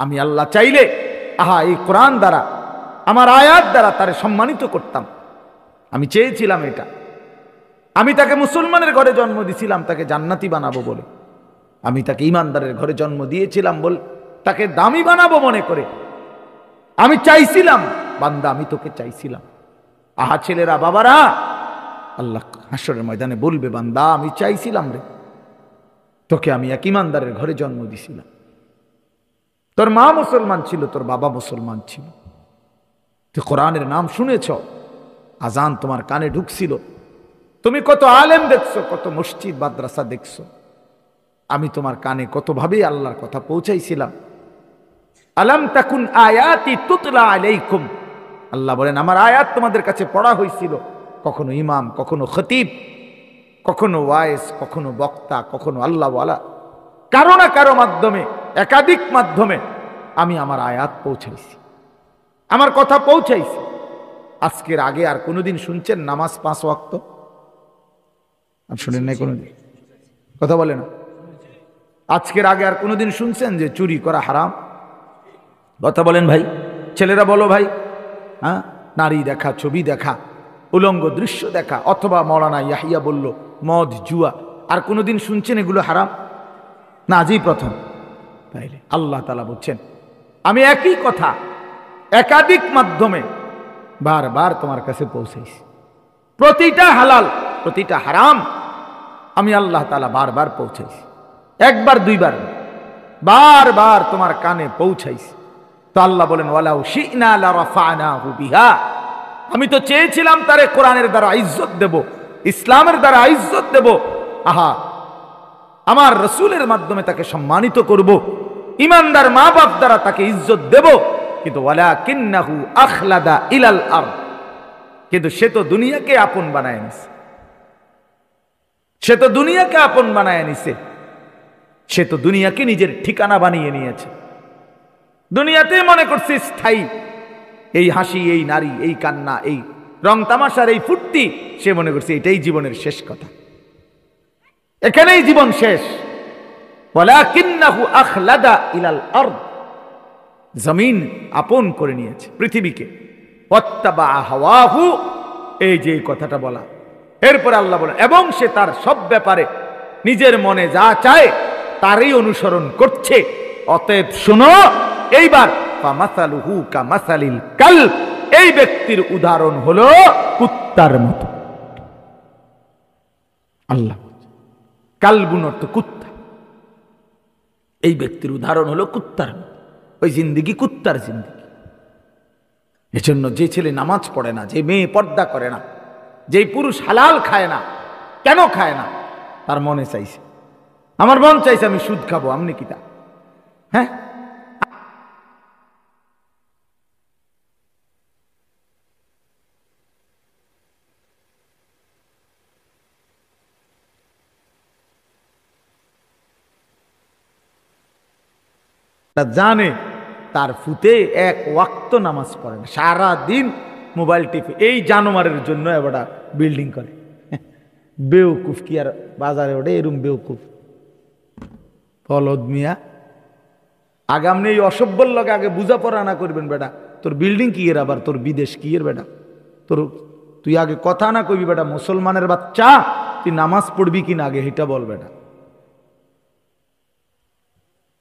আমি আল্লাহ চাইলে এই কোরআন দ্বারা আমার আয়াত দ্বারা তারে সম্মানিত করতাম। আমি চেয়েছিলাম এটা, আমি তাকে মুসলমানের ঘরে জন্ম দিয়েছিলাম তাকে জান্নাতি বানাবো বলে, আমি তাকে ইমানদারের ঘরে জন্ম দিয়েছিলাম বলে তাকে দামি বানাবো মনে করে আমি চাইছিলাম। বান্দা আমি তোকে চাইছিলাম। ছেলেরা বাবারা, আল্লাহ হাসরের ময়দানে বলবে বান্দা আমি চাইছিলাম রে, তোকে আমি এক ইমানদারের ঘরে জন্ম দিছিলাম, তোর মা মুসলমান ছিল, তোর বাবা মুসলমান ছিল, তুই কোরআনের নাম শুনেছ, আজান তোমার কানে ঢুকছিল, তুমি কত আলেম দেখছো, কত মসজিদ মাদ্রাসা দেখছো, আমি তোমার কানে কতভাবেই আল্লাহর কথা পৌঁছাইছিলাম। আলাম তাকুন আয়াতি তুতলা আলাইকুম, আল্লাহ বলেন আমার আয়াত তোমাদের কাছে পড়া হয়েছিল, কখনো ইমাম, কখনো খতিব, কখনো ওয়াইস, কখনো বক্তা, কখনো আল্লাহওয়ালা, কারো না কারো মাধ্যমে, একাধিক মাধ্যমে আমি আমার আয়াত পৌঁছাইছি, আমার কথা পৌঁছাইছি। আজকের আগে আর কোনোদিন শুনছেন নামাজ 5 ওয়াক্ত? আর শুনেন নাই কোনোদিন? কথা বলে না। আজকের আগে আর কোনোদিন শুনছেন যে চুরি করা হারাম? কথা বলেন ভাই, ছেলেরা বলো ভাই। নারী দেখা, ছবি দেখা, উলঙ্গ দৃশ্য দেখা, অথবা মৌলানা ইয়াহিয়া বলল মদ জুয়া, আর কোনোদিন শুনছেন এগুলো হারাম? না, আজই প্রথম। তাইলে আল্লাহ তাআলা বলছেন আমি একই কথা একাধিক মাধ্যমে বারবার তোমার কাছে পৌঁছাইছি, প্রতিটা হালাল প্রতিটা হারাম আমি আল্লাহ তাআলা বারবার পৌঁছাইছি, একবার দুইবার, বারবার তোমার কানে পৌঁছাইছি। তো আল্লাহ বলেন ওয়ালাউ শি'না লা রাফা'নাহু বিহা, আমি তো চেয়েছিলাম তারে কোরআনের দ্বারা ইজ্জত দেব, ইসলামের দ্বারা ইজ্জত দেব, আমার রাসূলের মাধ্যমে তাকে সম্মানিত করব, ইমানদার মা বাপ দ্বারা তাকে ইজ্জত দেব, কিন্তু ওয়ালাকিন্নাহু আখলাদা ইলাল আরদ, কিন্তু সে তো দুনিয়াকে আপন বানায় নিছে, সে তো দুনিয়াকে আপন বানায় নিছে, সে তো দুনিয়াকে নিজের ঠিকানা বানিয়ে নিয়েছে, দুনিয়াতে মনে করছে স্থায়ী। এই হাসি, এই নারী, এই কান্না, এই রং তামাশার এই ফুর্তি, সে মনে করছে এটাই জীবনের শেষ কথা, এখানেই জীবন শেষ। ওয়ালাকিন্নাহু আখলাদা ইলাল আরদ, জমিন আপন করে নিয়েছে, পৃথিবীকে। ওয়াত্তাবা হাওয়াহু, এই যে কথাটা বলা, এরপরে আল্লাহ বলেন এবং সে তার সব ব্যাপারে নিজের মনে যা চায় তারই অনুসরণ করছে। অতএব শুনো এইবার, ফামাসালুহু কামাসালিল কালব, এই ব্যক্তির উদাহরণ হলো কুত্তার মতো। আল্লাহ কালবুন অর্থ কুত্তা, এই ব্যক্তির উদাহরণ হলো কুত্তার মতো, ওই জিন্দিগি কুত্তার জিন্দিগি। এজন্য যে ছেলে নামাজ পড়ে না, যে মেয়ে পর্দা করে না, যে পুরুষ হালাল খায় না, কেন খায় না? তার মনে চাইছে, আমার মন চাইছে আমি সুদ খাবো, আমনি কি তা? হ্যাঁ, জানে তার ফুতে এক ওয়াক্ত নামাজ পড়ে না, সারাদিন মোবাইল টিপে। এই জানোয়ারের জন্য এবার বিল্ডিং করে। বেউকুফ কি আর বাজারে ওঠে এরম বেউকুফ ফলদ মিয়া। আগামী এই অসভ্যর লগে আগে বুঝাপড়া না করবেন বেটা, তোর বিল্ডিং কি এর, আবার তোর বিদেশ কি এর বেটা, তুই আগে কথা না কইবি বেটা। মুসলমানের বাচ্চা, তুই নামাজ পড়বি কিনা আগে এটা বল বেটা।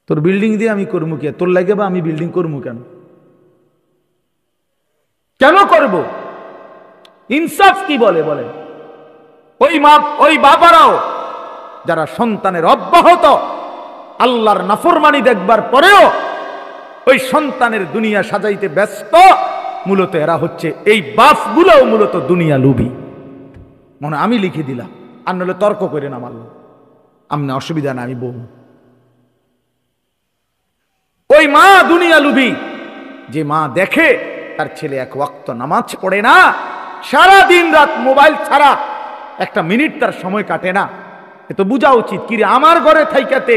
তোর বিল্ডিং দিয়ে আমি করবো কি, তোর লাগে বা আমি বিল্ডিং করবো কেন, কেন করব? ইনসাফ কি বলে বলেন? ওই বাবারাও যারা সন্তানের অব্যাহত আল্লাহর নাফরমানি দেখবার পরেও ওই সন্তানের দুনিয়া সাজাইতে ব্যস্ত, মূলত এরা হচ্ছে এই বাপগুলোও মূলত দুনিয়া লুবি। মনে আমি লিখে দিলাম, আর নলে তর্ক করে না মারল, আমনে অসুবিধা না, আমি বলবো। ওই মা দুনিয়া লুবি, যে মা দেখে তার ছেলে এক ওয়াক্ত নামাজ পড়ে না, সারা দিন রাত মোবাইল ছাড়া একটা মিনিট তার সময় কাটে না, এ তো বোঝা উচিত কিরে আমার ঘরে থাইকাতে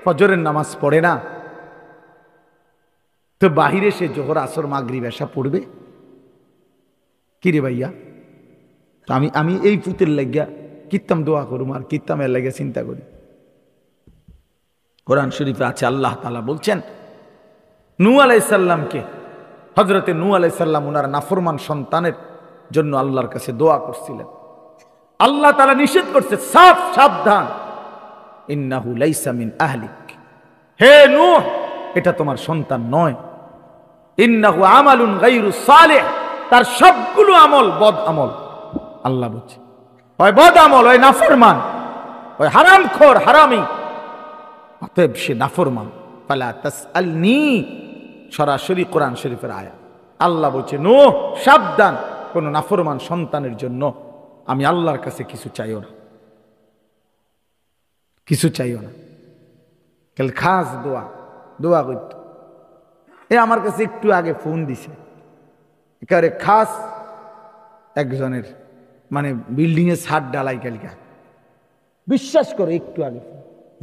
ফজরের নামাজ পড়ে না, তো বাহিরে সে জোহর আসর মাগরিব এসা পড়বে কিরে ভাইয়া? তো আমি এই পুতের লাগিয়া কিত্তাম দোয়া করুম আর কিত্তাম এর লাগিয়া চিন্তা করি। কোরআন শরীফে আছে আল্লাহ তাআলা বলছেন নূহ আলাইহিস সালামকে, হযরতে নূহ আলাইহিস সালাম ওনার নাফরমান সন্তানের জন্য আল্লাহর কাছে দোয়া করছিলেন। আল্লাহ তাআলা নিষেধ করছে, সাবধান, ইন্নাহু লাইসা মিন আহলিক, হে নূহ এটা তোমার সন্তান নয়। ইন্নাহু আমালুন গায়রু সালিহ, তার সবগুলো আমল বদ আমল। আল্লাহ বলছে হয় বদ আমল, হয় নাফরমান, হয় হারামখোর হারামি, অতএব সে নাফরমান। ফালা তাসআলনি, সরাসরি কোরআন শরীফের আয়াত। আল্লাহ বলছে নূহ সাবধান, কোন নাফরমান সন্তানের জন্য আমি আল্লাহর কাছে কিছু চাইও না, কিছু চাইও না। খাস দোয়া করত। আমার কাছে একটু আগে ফোন দিছে, একেবারে খাস একজনের, মানে বিল্ডিং এর ছাদ ডালাই কালকা, বিশ্বাস করে একটু আগে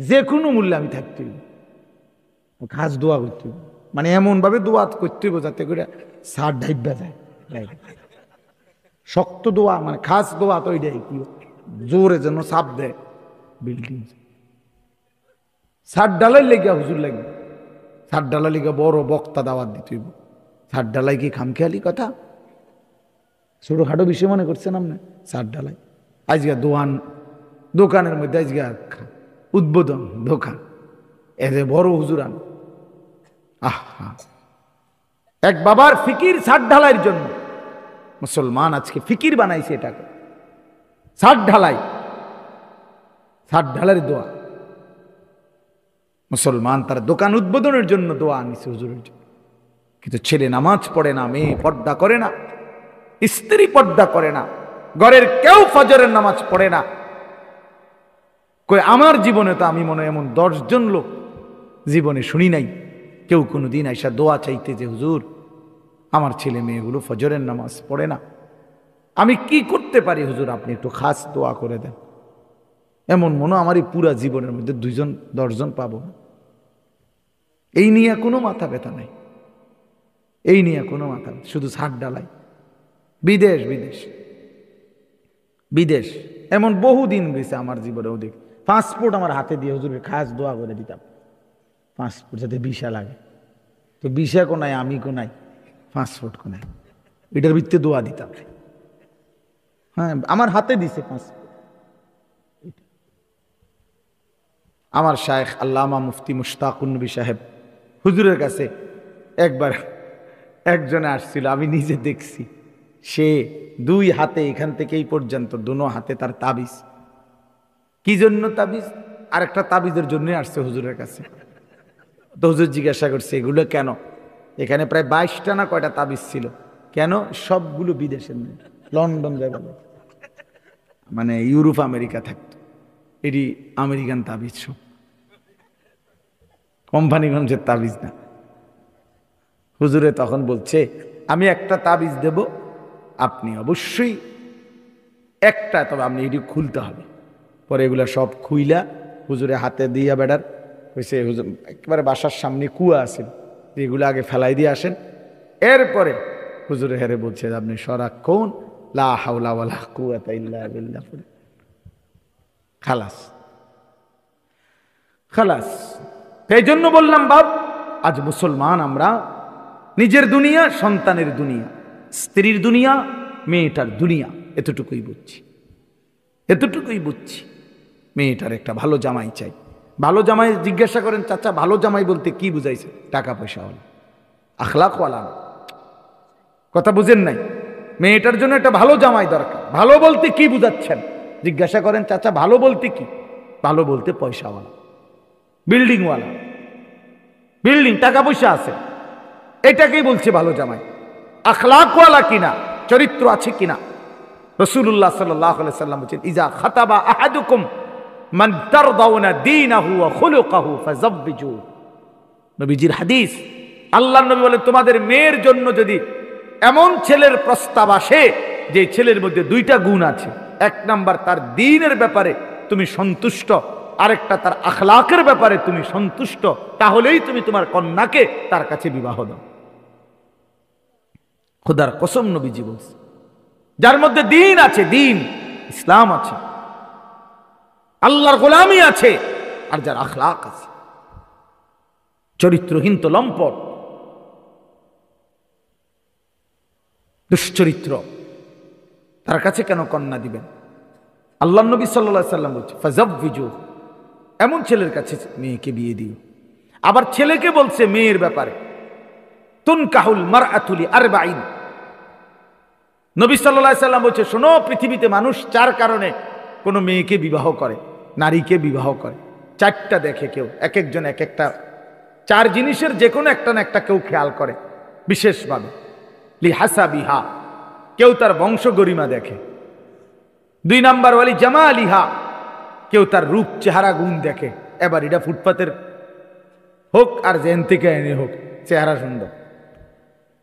যে কোনো মূল্যে আমি থাকতে খাস দোয়া করতে, মানে এমন ভাবে দোয়া করতে যাতে করে ছাদ ঢাইবা যায়, শক্ত দোয়া, মানে খাস দোয়া তো ওইটাই কি জোরে যেন চাপ দেয় বিল্ডিং। ছাদ ডালাই লেগে হুজুর লাগে, ছাদ ডালাই লেগে বড় বক্তা দাওয়াত দিতে হইব। ছাদ ডালাই কি খামখেয়ালি কথা? ছোটখাটো বিষয় মনে করছেন আপনি? ছাদ ডালাই আজকে দোকানের মধ্যে আজকে উদ্বোধন দোকান, এদের বড় হুজুরান। এক বাবার ফিকির ছাদ ঢালাইয়ের জন্য মুসলমান আজকে ফিকির বানাইছে এটাকে। ছাদ ঢালাইয়ের দোয়া, মুসলমান তার দোকান উদ্বোধনের জন্য দোয়া আনিছে হুজুরের জন্য। কিন্তু ছেলে নামাজ পড়ে না, মেয়ে পর্দা করে না, স্ত্রী পর্দা করে না, ঘরের কেউ ফজরের নামাজ পড়ে না। কই আমার জীবনে তো আমি মনে এমন 10 জন লোক জীবনে শুনি নাই কেউ কোনোদিন আইসা দোয়া চাইতে যে হুজুর আমার ছেলে মেয়েগুলো ফজরের নামাজ পড়ে না, আমি কি করতে পারি হুজুর, আপনি একটু খাস দোয়া করে দেন। এমন মনে আমার এই পুরা জীবনের মধ্যে 2-10 জন পাবো। এই নিয়ে কোনো মাথা ব্যথা নাই, এই নিয়ে কোনো মাথা, শুধু ছাদ ডালাই। বিদেশ বিদেশ বিদেশ এমন বহুদিন গেছে আমার জীবনে। ওদিক পাসপোর্ট আমার হাতে দিয়ে হুজুরের খাস দোয়া করে দিতাম, পাসপোর্ট যাতে ভিসা লাগে। তো ভিসা কোনায়, আমি কোনায়, পাসপোর্ট কোনায়, এটার ভিত্তিতে দোয়া দিতাম। হ্যাঁ আমার হাতে দিছে পাসপোর্ট। আমার শায়েখ আল্লামা মুফতি মুশতাকুন নবী সাহেব হুজুরের কাছে একবার একজনে আসছিল, আমি নিজে দেখছি। সে 2 হাতে এখান থেকে এই পর্যন্ত দোনো হাতে তার তাবিজ। কি জন্য তাবিজ? আর একটা তাবিজের জন্যই আসছে হুজুরের কাছে। তো হুজুর জিজ্ঞাসা করছে এগুলো কেন? এখানে প্রায় 22টা না কয়টা তাবিজ ছিল। কেন? সবগুলো বিদেশের নেই, লন্ডন যাবে, মানে ইউরোপ আমেরিকা থাকতো। এটি আমেরিকান তাবিজ, সব কোম্পানিগঞ্জের তাবিজ না। হুজুরে তখন বলছে আমি একটা তাবিজ দেব, আপনি অবশ্যই একটা, তবে আপনি এটি খুলতে হবে। পরে এগুলা সব খুইলা হুজুরে হাতে দিয়া বেড়ার হয়েছে একেবারে বাসার সামনে কুয়া আছে, এগুলো আগে ফেলাই দিয়ে আসেন। এরপরে হুজুর হেরে বলছে আপনি সারাক্ষণ লা হাওলা ওয়ালা কুওয়াতা ইল্লা বিল্লাহ খালাস খালাস। এই জন্য বললাম বাপ, আজ মুসলমান আমরা নিজের দুনিয়া, সন্তানের দুনিয়া, স্ত্রীর দুনিয়া, মেয়েটার দুনিয়া, এতটুকুই বুঝছি, এতটুকুই বুঝছি। মেয়েটার একটা ভালো জামাই চাই। ভালো জামাই জিজ্ঞাসা করেন চাচা ভালো জামাই বলতে কি বুঝাইছে? টাকা পয়সা হল, আখলাকওয়ালা। কথা বুঝেন নাই? মেয়েটার জন্য একটা ভালো জামাই দরকার। ভালো বলতে কি বুঝাচ্ছেন জিজ্ঞাসা করেন চাচা ভালো বলতে কি? ভালো বলতে পয়সাওয়ালা, বিল্ডিংওয়ালা, বিল্ডিং, টাকা পয়সা আছে, এটাকেই বলছে ভালো জামাই। আখলাকওয়ালা কিনা, চরিত্র আছে কিনা। রাসূলুল্লাহ সাল্লাল্লাহু আলাইহি সাল্লাম বলেন ইজা খাতাবা আহাদুকুম মান তারদাউনা দীনাহু ওয়া খুলুকাহু ফাযাব্বিজু। নবীজির হাদিস, আল্লাহর নবী বলেন তোমাদের মেয়ের জন্য যদি এমন ছেলের প্রস্তাব আসে যে ছেলের মধ্যে দুইটা গুণ আছে, এক নাম্বার তার দ্বীনের ব্যাপারে তুমি সন্তুষ্ট, আরেকটা তার আখলাকের ব্যাপারে তুমি সন্তুষ্ট, তাহলেই তুমি তোমার কন্যাকে তার কাছে বিবাহ দাও। খোদার কসম নবীজি বলছে, যার মধ্যে দ্বীন আছে, দ্বীন ইসলাম আছে, আল্লাহর গোলামি আছে, আর যার আখলাক আছে, চরিত্রহীন তো লম্পট, দুশ্চরিত্র, তার কাছে কেন কন্যা দিবেন? আল্লাহ নবী সাল্লাল্লাহু আলাইহি সাল্লাম বলছে ফাযাব্বিজু, এমন ছেলের কাছে মেয়েকে বিয়ে দিও। আবার ছেলেকে বলছে মেয়ের ব্যাপারে তুনকাহুল মারআতু লিআরবাঈন। নবী সাল্লাল্লাহু আলাইহি সাল্লাম বলছে শোনো, পৃথিবীতে মানুষ চার কারণে কোনো মেয়েকে বিবাহ করে, নারীকে বিবাহ করে। চারটা দেখে কেউ, এক একজন এক একটা, চার জিনিসের যে কোনো একটা না একটা কেউ খেয়াল করে বিশেষভাবে। লিহাসাবিহা, কেউ তার বংশ গরিমা দেখে। দুই নাম্বার ওয়ালি জামালিহা, কেউ তার রূপ চেহারা গুণ দেখে। এবার এটা ফুটপাতের হোক আর জেন থেকে এনে হোক, চেহারা সুন্দর,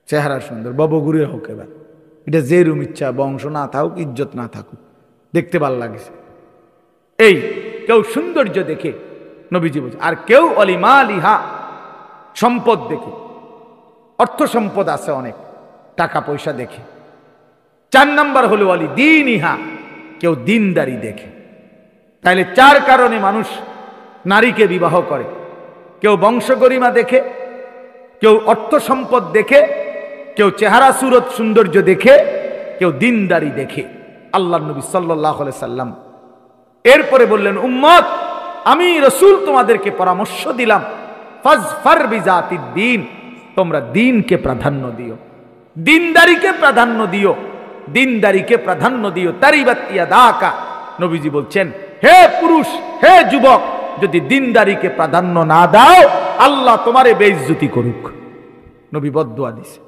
চেহারা সুন্দর, ববগুড়ে হোক, এবার এটা যে রুম ইচ্ছা, বংশ না থাকুক, ইজ্জত না থাকুক, দেখতে ভালো লাগছে। এই কেউ সৌন্দর্য দেখে নবীজি বলছে। আর কেউ অলিমালিহা, সম্পদ দেখে, অর্থ সম্পদ আছে অনেক, টাকা পয়সা দেখে। চার নাম্বার হলো অলি দিন ইহা, কেউ দিনদারি দেখে। তাহলে চার কারণে মানুষ নারীকে বিবাহ করে। কেউ বংশগরিমা দেখে, কেউ অর্থ সম্পদ দেখে, কেউ চেহারা সুরত সৌন্দর্য দেখে, কেউ দিনদারি দেখে। আল্লাহ নবী সাল্লাল্লাহু আলাইহি সাল্লাম এরপরে বললেন উম্মত, আমি রাসূল তোমাদেরকে পরামর্শ দিলাম ফাজফার বিজাতিদ দ্বীন, তোমরা দ্বীনকে প্রাধান্য দিও, দিনদারিকে প্রাধান্য দিও, দিনদারিকে প্রাধান্য দিও। তারিবাত ইয়াদাকা, নবীজি বলছেন হে পুরুষ, হে যুবক, যদি দিনদারিকে প্রাধান্য না দাও আল্লাহ তোমারে বেইজ্জতি করুক। নবী বদদুয়া দিছে।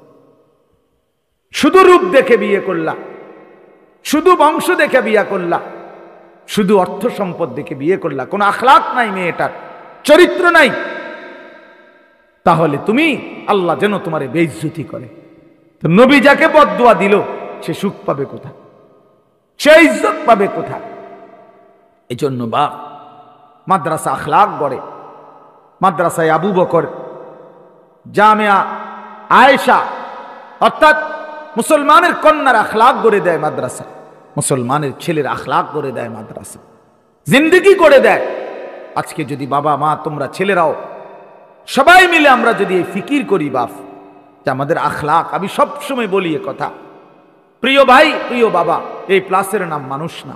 শুধু রূপ দেখে বিয়ে করলা, শুধু বংশ দেখে বিয়ে করলা, শুধু অর্থ সম্পদ দেখে বিয়ে করলা, কোনো আখলাক নাই মেয়েটার, চরিত্র নাই, তাহলে তুমি আল্লাহ যেন তোমারে বেইজ্জতি করে। তো নবী যাকে বদদুয়া দিল সে সুখ পাবে কোথায়, সে ইজ্জত পাবে কোথায়? এই জন্য বাপ মাদ্রাসা আখলাক গড়ে। মাদ্রাসায় আবু বকর, জামিয়া আয়েশা, অর্থাৎ মুসলমানের কন্যার আখলাক গড়ে দেয় মাদ্রাসা, মুসলমানের ছেলের আখলাক গড়ে দেয় মাদ্রাসা, জিন্দেগি গড়ে দেয়। আজকে যদি বাবা মা তোমরা ছেলেরাও সবাই মিলে আমরা যদি এই ফিকির করি বাপ, যে আমাদের আখলাক, আমি সবসময় বলি এ কথা, প্রিয় ভাই প্রিয় বাবা, এই প্লাসের নাম মানুষ না,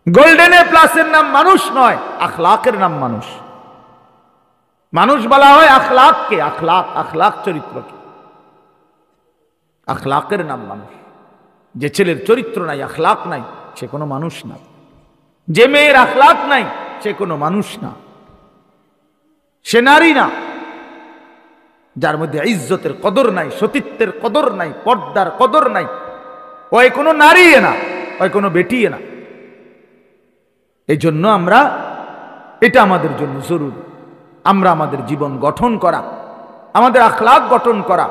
গোল্ডেন এ প্লাসের নাম মানুষ নয়, আখলাকের নাম মানুষ। মানুষ বলা হয় আখলাককে, আখলাক, আখলাক চরিত্রকে, আখলাকের নাম মানুষ। যে ছেলের চরিত্র নাই, আখলাক নাই, সে কোনো মানুষ না। যে মেয়ের আখলাক নাই সে কোনো মানুষ না, সে নারী না। যার মধ্যে ইজ্জতের কদর নাই, সতীত্বের কদর নাই, পর্দার কদর নাই, ওই কোনো নারী না, ওই কোনো বেটি না। এই জন্য আমরা, এটা আমাদের জন্য জরুরি, আমরা আমাদের জীবন গঠন করা, আমাদের আখলাক গঠন করা,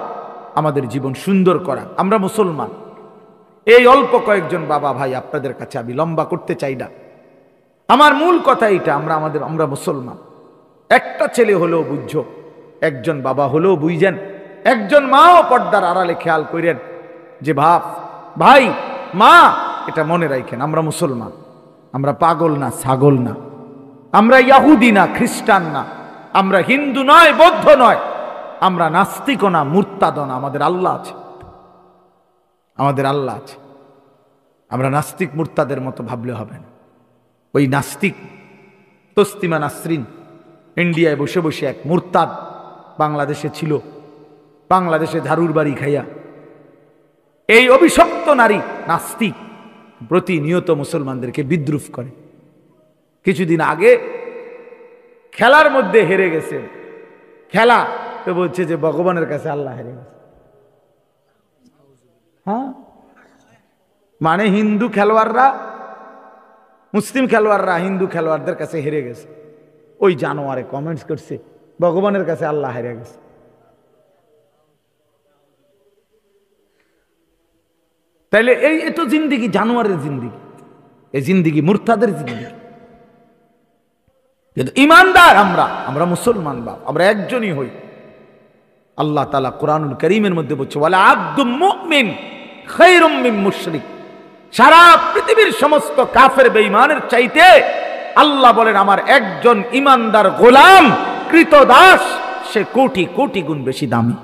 আমাদের জীবন সুন্দর করা। আমরা মুসলমান। এই অল্প কয়েকজন বাবা ভাই আপনাদের কাছে আমি লম্বা করতে চাই না, আমার মূল কথা এটা, আমরা মুসলমান। একটা ছেলে হলেও বুঝছো, একজন বাবা হলেও বুঝেন, একজন মাও পর্দার আড়ালে খেয়াল করেন যে ভাই মা এটা মনে রাখেন, আমরা মুসলমান, আমরা পাগল না, ছাগল না, আমরা ইয়াহুদি না, খ্রিস্টান না, আমরা হিন্দু নয়, বৌদ্ধ নয়, আমরা নাস্তিকও না, মুরতাদও না, আমাদের আল্লাহ আছে, আমাদের আল্লাহ আছে। আমরা নাস্তিক মুরতাদের মতো ভাবলে হবে না। ওই নাস্তিক তসলিমা নাসরিন ইন্ডিয়ায় বসে বসে এক মুরতাদ বাংলাদেশে ছিল, বাংলাদেশে ঝাড়ুর বাড়ি খাইয়া এই অভিশপ্ত নারী নাস্তিক প্রতিনিয়ত মুসলমানদেরকে বিদ্রুপ করে। কিছুদিন আগে খেলার মধ্যে হেরে গেছে, খেলা তো বলছে যে ভগবানের কাছে আল্লাহ হেরে গেছে। হ্যাঁ, মানে হিন্দু খেলোয়াড়রা, মুসলিম খেলোয়াড়রা হিন্দু খেলোয়াড়দের কাছে হেরে গেছে। ওই জানোয়ারে কমেন্টস করছে ভগবানের কাছে আল্লাহ হেরে গেছে। তাইলে এই তো জিন্দিগি জানোয়ারের জিন্দিগি, এই জিন্দিগি মুরতাদের জিন্দিগি। কিন্তু ইমানদার আমরা মুসলমান বাপ, আমরা একজনই হই। আল্লাহ তাআলা কোরআনুল কারীমের মধ্যে বলছে ওয়ালা আবদুম মুমিন খায়রুম মিন মুশরিক। সারা পৃথিবীর সমস্ত কাফের বেঈমানের চাইতে আল্লাহ বলেন আমার একজন ইমানদার গোলাম কৃতদাস সে কোটি কোটি গুণ বেশি দামি।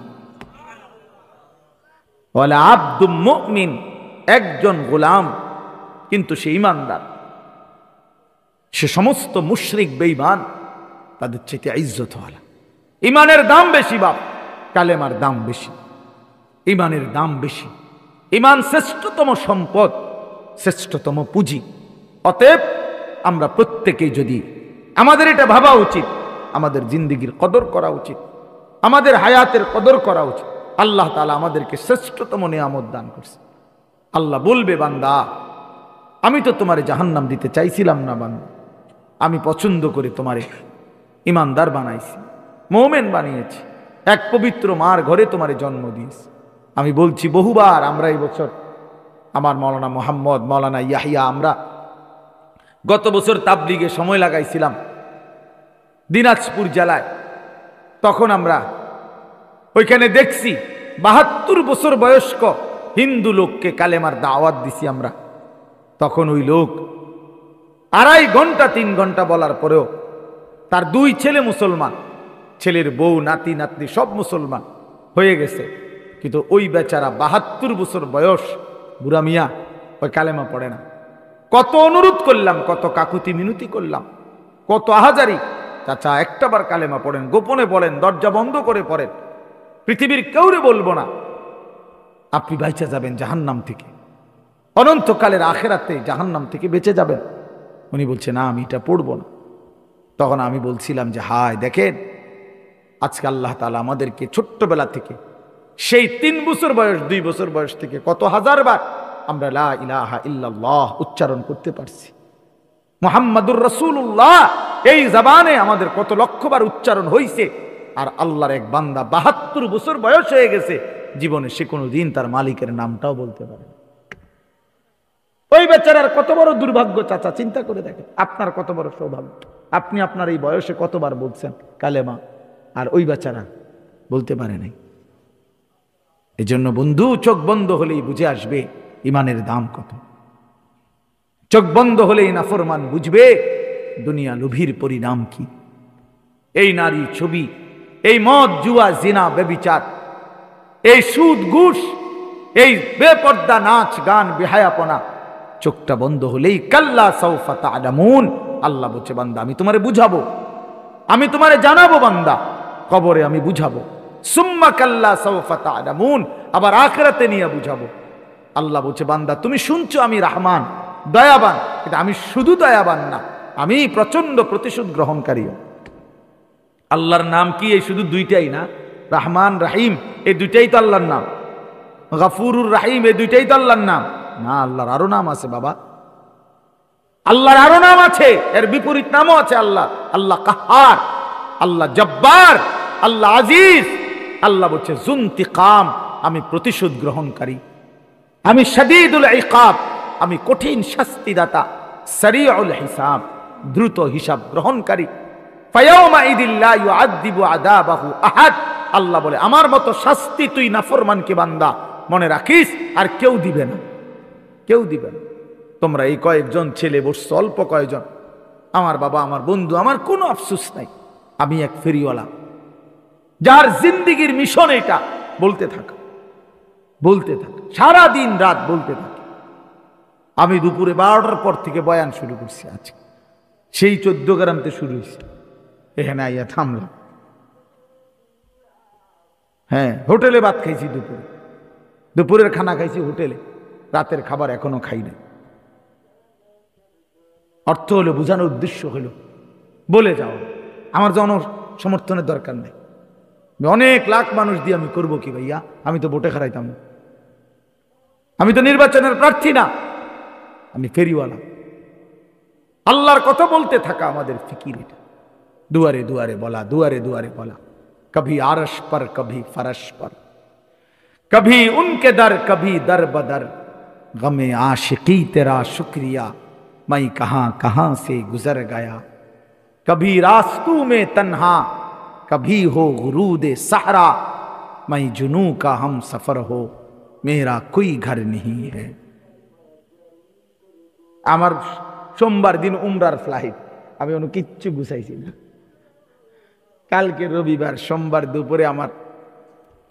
ওয়ালা আবদুম মুমিন, একজন গোলাম কিন্তু সে ইমানদার, সে সমস্ত মুশরিক বেঈমান তাদের চাইতে ইজ্জতওয়ালা। ইমানের দাম বেশি বাপ, কালেমার দাম বেশি, ইমানের দাম বেশি। ইমান শ্রেষ্ঠতম সম্পদ, শ্রেষ্ঠতম পুঁজি। অতএব আমরা প্রত্যেকেই যদি আমাদের এটা ভাবা উচিত, আমাদের জিন্দিগির কদর করা উচিত, আমাদের হায়াতের কদর করা উচিত। আল্লাহ তাআলা আমাদেরকে শ্রেষ্ঠতম নিয়ামত দান করছে। আল্লাহ বলবে বান্দা আমি তো তোমারে জাহান্নাম দিতে চাইছিলাম না বান্দা, আমি পছন্দ করে তোমারে ইমানদার বানাইছি, মুমিন বানিয়েছি, এক পবিত্র মার ঘরে তোমারে জন্ম দিয়েছি। আমি বলছি বহুবার, আমরা এই বছর আমার মৌলানা মোহাম্মদ, মৌলানা ইয়াহিয়া, আমরা গত বছর তাবলিগে সময় লাগাইছিলাম দিনাজপুর জেলায়। তখন আমরা ওইখানে দেখছি ৭২ বছর বয়স্ক হিন্দু লোককে কালেমার দাওয়াত দিছি আমরা। তখন ওই লোক ২.৫ ঘন্টা ৩ ঘন্টা বলার পরেও তার ২ ছেলে মুসলমান, ছেলের বউ নাতি নাতনি সব মুসলমান হয়ে গেছে, কিন্তু ওই বেচারা ৭২ বছর বয়স বুড়া মিয়া ওই কালেমা পড়ে না। কত অনুরোধ করলাম, কত কাকুতি মিনতি করলাম, কত আহাজারি, চাচা একটাবার কালেমা পড়েন, গোপনে পড়েন, দরজা বন্ধ করে পড়েন, পৃথিবীর কেউরে বলবো না, আপনি বাইচা যাবেন জাহান্নাম থেকে, অনন্তকালের আখেরাতে জাহান্নাম থেকে বেঁচে যাবেন। উনি বলছে না আমি এটা পড়বো না। তখন আমি বলছিলাম যে হায় দেখেন আজকে আল্লাহ তাআলা আমাদেরকে ছোট্টবেলা থেকে সেই ৩ বছর বয়স ২ বছর বয়স থেকে কত হাজার বার আমরা লা ইলাহা ইল্লাল্লাহ উচ্চারণ করতে পারছি, মুহাম্মাদুর রাসূলুল্লাহ এই জবানে আমাদের কত লক্ষবার উচ্চারণ হয়েছে। আর আল্লাহর এক বান্দা ৭২ বছর বয়স হয়ে গেছে, জীবনে সে কোনো দিন তার মালিকের নামটাও বলতে পারে না। ওই বেচারার কত বড় দুর্ভাগ্য চাচা, চিন্তা করে দেখেন আপনার কত বড় সৌভাগ্য, আপনি আপনার এই বয়সে কতবার বলছেন কালেমা, আর ওই বেচারা বলতে পারে নাই। এই জন্য বন্ধু চোখ বন্ধ হলেই বুঝে আসবে ইমানের দাম কত, চোখ বন্ধ হলেই নাফরমান বুঝবে দুনিয়া লোভীর পরিণাম কি। এই নারী ছবি, এই মদ জুয়া জিনা বেবিচার, এই সুদ ঘুষ, এই বেপর্দা নাচ গান বেহায়াপনা, চোখটা বন্ধ হলেই কাল্লা সাউফা তা'লামুন, আল্লাহ বলছে বান্দা আমি তোমারে বুঝাবো, আমি তোমারে জানাবো বান্দা, কবরে আমি বুঝাবো, সুম্মা কাল্লা সাউফা তা'লামুন, আবার আখিরাতে নিয়ে বুঝাবো। আল্লাহ বলছে বান্দা তুমি শুনছো আমি রহমান দয়াবান, কিন্তু আমি শুধু দয়াবান না, আমি প্রচন্ড প্রতিশোধ গ্রহণকারীও। আল্লাহর নাম কি এই শুধু দুইটাই না, রহমান রাহিম এই দুইটাই তো আল্লাহর নাম, গফুরুর রাহিম এই দুইটাই তো আল্লাহর নাম না, আল্লাহর আরো নাম আছে বাবা, আল্লাহর আরো নাম আছে, এর বিপরীত নামও আছে। আল্লাহ আল্লাহ কাহার, আল্লাহ জব্বার, আল্লাহ আজিজ। আল্লাহ বলছে যুনতিকাম, আমি প্রতিশোধ গ্রহণকারী, আমি শাদীদুল ইকাব, আমি কঠিন শাস্তিদাতা, সারিউল হিসাব, দ্রুত হিসাব গ্রহণকারী। ফায়াউমা ইদিল লা ইউআযযিবু আযাবাহু আহাদ। আল্লাহ বলে আমার মতো শাস্তি তুই নাফরমানকে বান্দা মনে রাখিস আর কেউ দিবে না, কেউ দিবে না। তোমরা এই কয়েকজন ছেলে বসছো, অল্প কয়েকজন, আমার বাবা, আমার বন্ধু, আমার কোনো আফসোস নাই। আমি এক ফেরিওয়ালা যার জিন্দেগির মিশন এটা, বলতে থাকা, বলতে থাকা, সারা দিন রাত বলতে থাকি। আমি দুপুরে 12টার পর থেকে বয়ান শুরু করছি আজকে, সেই 14 গ্রামতে শুরু হয়েছে, এখানে আইয়া থামলাম। হ্যাঁ, হোটেলে ভাত খাইছি, দুপুরের খানা খাইছি হোটেলে, রাতের খাবার এখনো খাই না। অর্থ হলো, বোঝানোর উদ্দেশ্য হলো বলে যাও, আমার জন সমর্থনের দরকার নেই। অনেক লাখ মানুষ দিয়ে আমি করব কি ভাইয়া? আমি তো ভোটে হারাইতাম না, আমি তো নির্বাচনের প্রার্থী না, আমি ফেরিওয়ালা। আল্লাহর কথা বলতে থাকা আমাদের ফিকির এটা। দুয়ারে দুয়ারে বলা, দুয়ারে দুয়ারে বলা, কভি আরশ पर कभी फरश पर, कभी उनके दर कभी दर बदर, गमे आशिकी तेरा शुक्रिया मैं कहां कहां से गुजर गया, कभी रास्तों में तन्हा कभी हो गुरूद सहरा, मैं जुनू का हम सफर हो मेरा कोई घर नहीं है। আমার সোমবার দিন উমরার ফ্লাইট, আমি অন্য কিচ্ছু গুছাইছি না। কালকে রবিবার, সোমবার দুপুরে আমার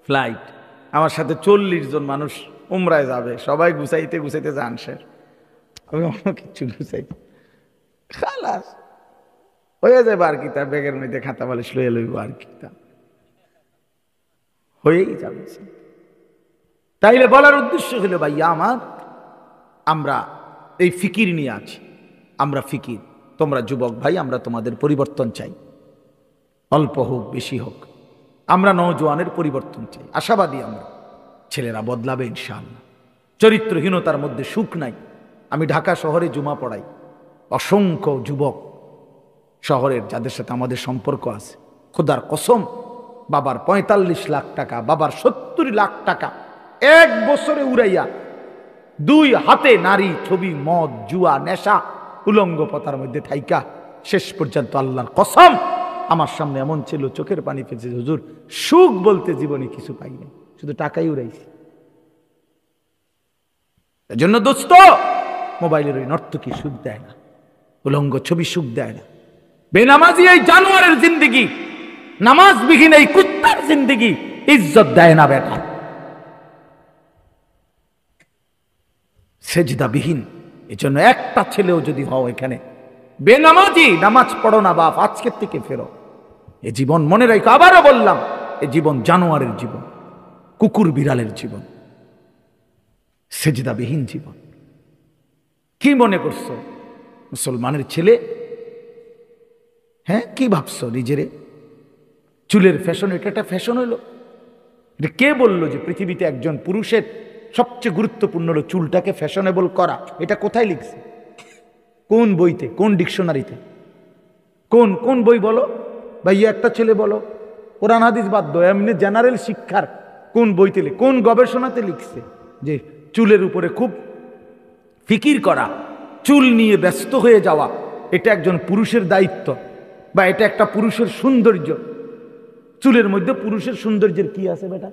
ফ্লাইট, আমার সাথে 40 জন মানুষ উমরায় যাবে, সবাই গুছাইতে গুছাইতে যান শেষ, আমি অন্য কিচ্ছু গুছাইছি খালাস হয়ে যাবে। আর কি তা ব্যাগের মধ্যে খাতা বালিশ লইয়া লইব, আর কি তা হয়েই যাবে। তাইলে বলার উদ্দেশ্য হলো ভাইয়া আমার, আমরা এই ফিকির নিয়ে আছি, আমরা ফিকির। তোমরা যুবক ভাই, আমরা তোমাদের পরিবর্তন চাই, অল্প হোক বেশি হোক, আমরা নওজোয়ানের পরিবর্তন চাই, আশাবাদী আমরা। ছেলেরা বদলাবে ইনশাআল্লাহ। চরিত্রহীনতার মধ্যে সুখ নাই। আমি ঢাকা শহরে জুমা পড়াই, অসংখ্য যুবক শহরের যাদের সাথে আমাদের সম্পর্ক আছে, খোদার কসম, বাবার 45 লাখ টাকা, বাবার 70 লাখ টাকা এক বছরে উড়াইয়া 2 হাতে নারী, ছবি, মদ, জুয়া, নেশা, উলঙ্গ পথার মধ্যে থাইকা শেষ পর্যন্ত আল্লাহর কসম আমার সামনে এমন ছিল, চোখের পানি ফেলছে, হুজুর সুখ বলতে জীবনে কিছু পাই নাই, শুধু টাকাই উড়াইছি। এজন্য দোস্ত, মোবাইলের ওই নর্তকী সুখ দেয় না, উলঙ্গ ছবি সুখ দেয় না। বেনামাজি এই জানোয়ারের জিন্দেগি, নামাজবিহীন এই কুত্তার জিন্দেগি ইজ্জত দেয় না বেটা। সেজদাবিহীন, এজন্য একটা ছেলেও যদি হও এখানে বেনামাজি, নামাজ পড়ো না বাপ, আজকের থেকে ফেরো। এ জীবন মনে রাখো, আবারও বললাম, এ জীবন জানোয়ারের জীবন, কুকুর বিড়ালের জীবন, সেজদাবিহীন জীবন। কি মনে করছো মুসলমানের ছেলে? হ্যাঁ, কি ভাবছো নিজেরে? চুলের ফ্যাশন, এটা একটা ফ্যাশন হইলো? এটা কে বললো যে পৃথিবীতে একজন পুরুষের সবচেয়ে গুরুত্বপূর্ণ হলো চুলটাকে ফ্যাশনেবল করা? এটা কোথায় লিখছে? কোন বইতে, কোন ডিকশনারিতে, কোন কোন বই বলো ভাইয়া? একটা ছেলে বলো, কোরআন হাদিস বাদ দাও, এমনি জেনারেল শিক্ষার কোন বইতে, কোন গবেষণাতে লিখছে যে চুলের উপরে খুব ফিকির করা, চুল নিয়ে ব্যস্ত হয়ে যাওয়া এটা একজন পুরুষের দায়িত্ব, বা এটা একটা পুরুষের সৌন্দর্য? চুলের মধ্যে পুরুষের সৌন্দর্যের কি আছে বেটা?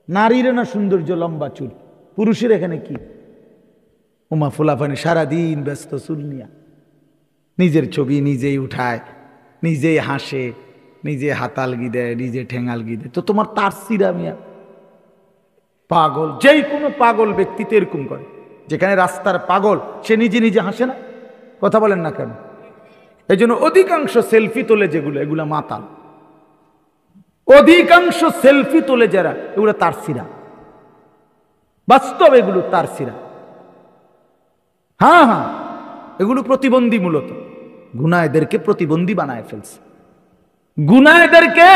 নারীর না সৌন্দর্য লম্বা চুল, পুরুষের এখানে কি? উমা ফুলাফানি সারাদিন ব্যস্ত চুল নিয়া, নিজের ছবি নিজেই উঠায়, নিজেই হাসে, নিজে হাতালগি দেয়, নিজে ঠেঙালগি দেয়। তো তোমার তার সিরা মিয়া পাগল, যেই কোনো পাগল ব্যক্তি তো এরকম করে। যেখানে রাস্তার পাগল সে নিজে নিজে হাসে না, কথা বলেন না কেন? এই জন্য অধিকাংশ সেলফি তোলে যেগুলো, এগুলো মাতাল। অধিকাংশ সেলফি তোলে যারা, এগুলো তার সিরা, বাস্তব এগুলো তার সিরা। হ্যাঁ হ্যাঁ, এগুলো প্রতিবন্ধী, মূলত গুনাহদেরকে প্রতিবন্ধী বানায় ফেলছে, গুনাহদেরকে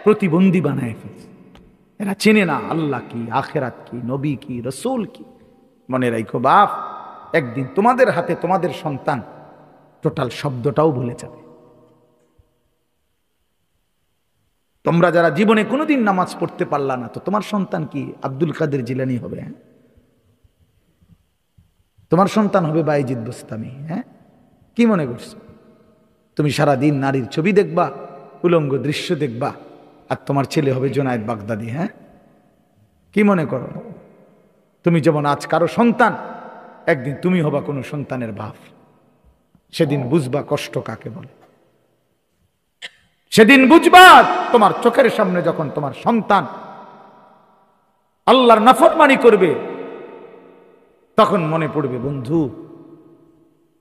প্রতিবন্ধী বানায় ফেলছে। এরা চেনে না আল্লাহ কি, আখেরাত কি, নবী কি, রসুল কি। মনে রাখো বাপ, একদিন তোমাদের হাতে তোমাদের সন্তান টোটাল শব্দটাও ভুলে যাবে। তোমরা যারা জীবনে কোনোদিন নামাজ পড়তে পারলা না, তো তোমার সন্তান কি আব্দুল কাদের জিলানী হবে? হ্যাঁ, তোমার সন্তান হবে বাইজিদ বোস্তামি? হ্যাঁ, কি মনে করছো? তুমি সারা দিন নারীর ছবি দেখবা, উলঙ্গ দৃশ্য দেখবা, আর তোমার ছেলে হবে জুনায়েদ বাগদাদি। হ্যাঁ, কি মনে করো? তুমি যেমন আজ কারো সন্তান, একদিন তুমি হবা কোনো সন্তানের বাপ। সেদিন বুঝবা কষ্ট কাকে বলে। সেদিন বুঝবা তোমার চোখের সামনে যখন তোমার সন্তান আল্লাহর নাফরমানি করবে, তখন মনে পড়বে বন্ধু,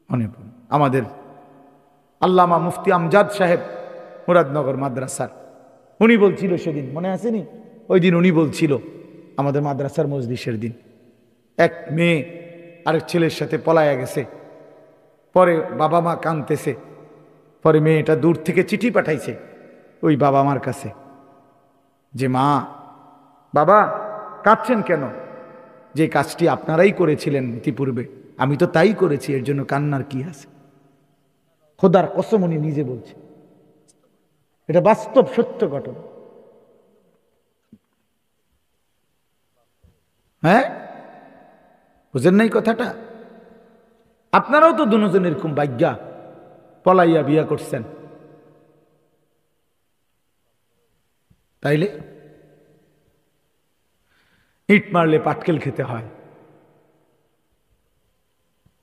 মনে পড়বে আমাদের আল্লামা মুফতি আমজাদ সাহেব মুরাদনগর মাদ্রাসার, উনি বলছিল সেদিন, মনে আসেনি? ওই দিন উনি বলছিল আমাদের মাদ্রাসার মজলিসের দিন, এক মেয়ে আরেক ছেলের সাথে পলায়া গেছে, পরে বাবা মা কাঁদতেছে, পরে মেয়েটা দূর থেকে চিঠি পাঠাইছে ওই বাবা মার কাছে যে মা, বাবা কাঁদছেন কেন? যে কাজটি আপনারাই করেছিলেন ইতিপূর্বে, আমি তো তাই করেছি, এর জন্য কান্নার কি আছে? খোদার কসম উনি নিজে বলছে, এটা বাস্তব সত্য ঘটনা। হ্যাঁ, বুঝেন নাই কথাটা? আপনারাও তো দুজন এরকম ভাগ্যা পলাইয়া বিয়া করছেন, তাইলে ইট মারলে পাটকেল খেতে হয়,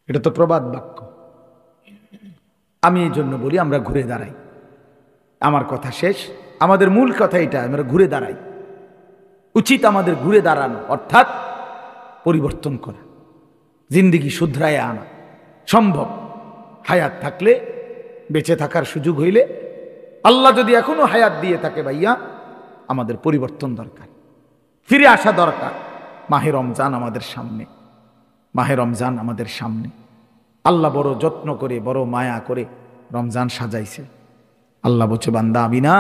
এটা তো প্রবাদ বাক্য। আমি এই জন্য বলি আমরা ঘুরে দাঁড়াই। আমার কথা শেষ, আমাদের মূল কথা এটা, আমরা ঘুরে দাঁড়াই। উচিত আমাদের ঘুরে দাঁড়ানো, অর্থাৎ পরিবর্তন করা, জিন্দিগি শুধরায় আনা সম্ভব। হায়াত থাকলে, বেঁচে থাকার সুযোগ হইলে, আল্লাহ যদি এখনো হায়াত দিয়ে থাকে, ভাইয়া আমাদের পরিবর্তন দরকার, ফিরে আসা দরকার। মাহে রমজান আমাদের সামনে, মাহে রমজান আমাদের সামনে। আল্লাহ বড় যত্ন করে, বড় মায়া করে রমজান সাজাইছে। আল্লাহ বলছে, বান্দা আমি না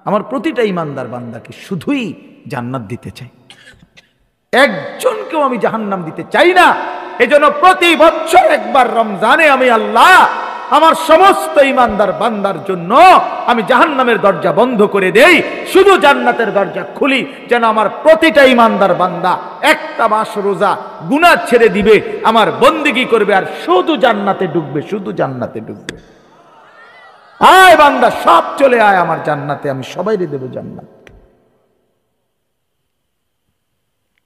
আমার প্রতিটা ইমানদার বান্দাকে শুধুই জান্নাত দিতে চাই, একজনকেও আমি জাহান্নাম দিতে চাই না। এজন্য প্রতি বছর একবার রমজানে আমি আল্লাহ আমার সমস্ত ইমানদার বান্দার জন্য আমি জাহান্নামের দরজা বন্ধ করে দেই, শুধু জান্নাতের দরজা খুলি, যেন আমার প্রতিটা ইমানদার বান্দা একটা মাস রোজা গুনাহ ছেড়ে দিবে, আমার বন্দেগী করবে, আর শুধু জান্নাতে ঢুকবে, শুধু জান্নাতে ঢুকবে। আয় বান্দা, সব চলে আয় আমার জান্নাতে, আমি সবাইকে দেব জান্নাত।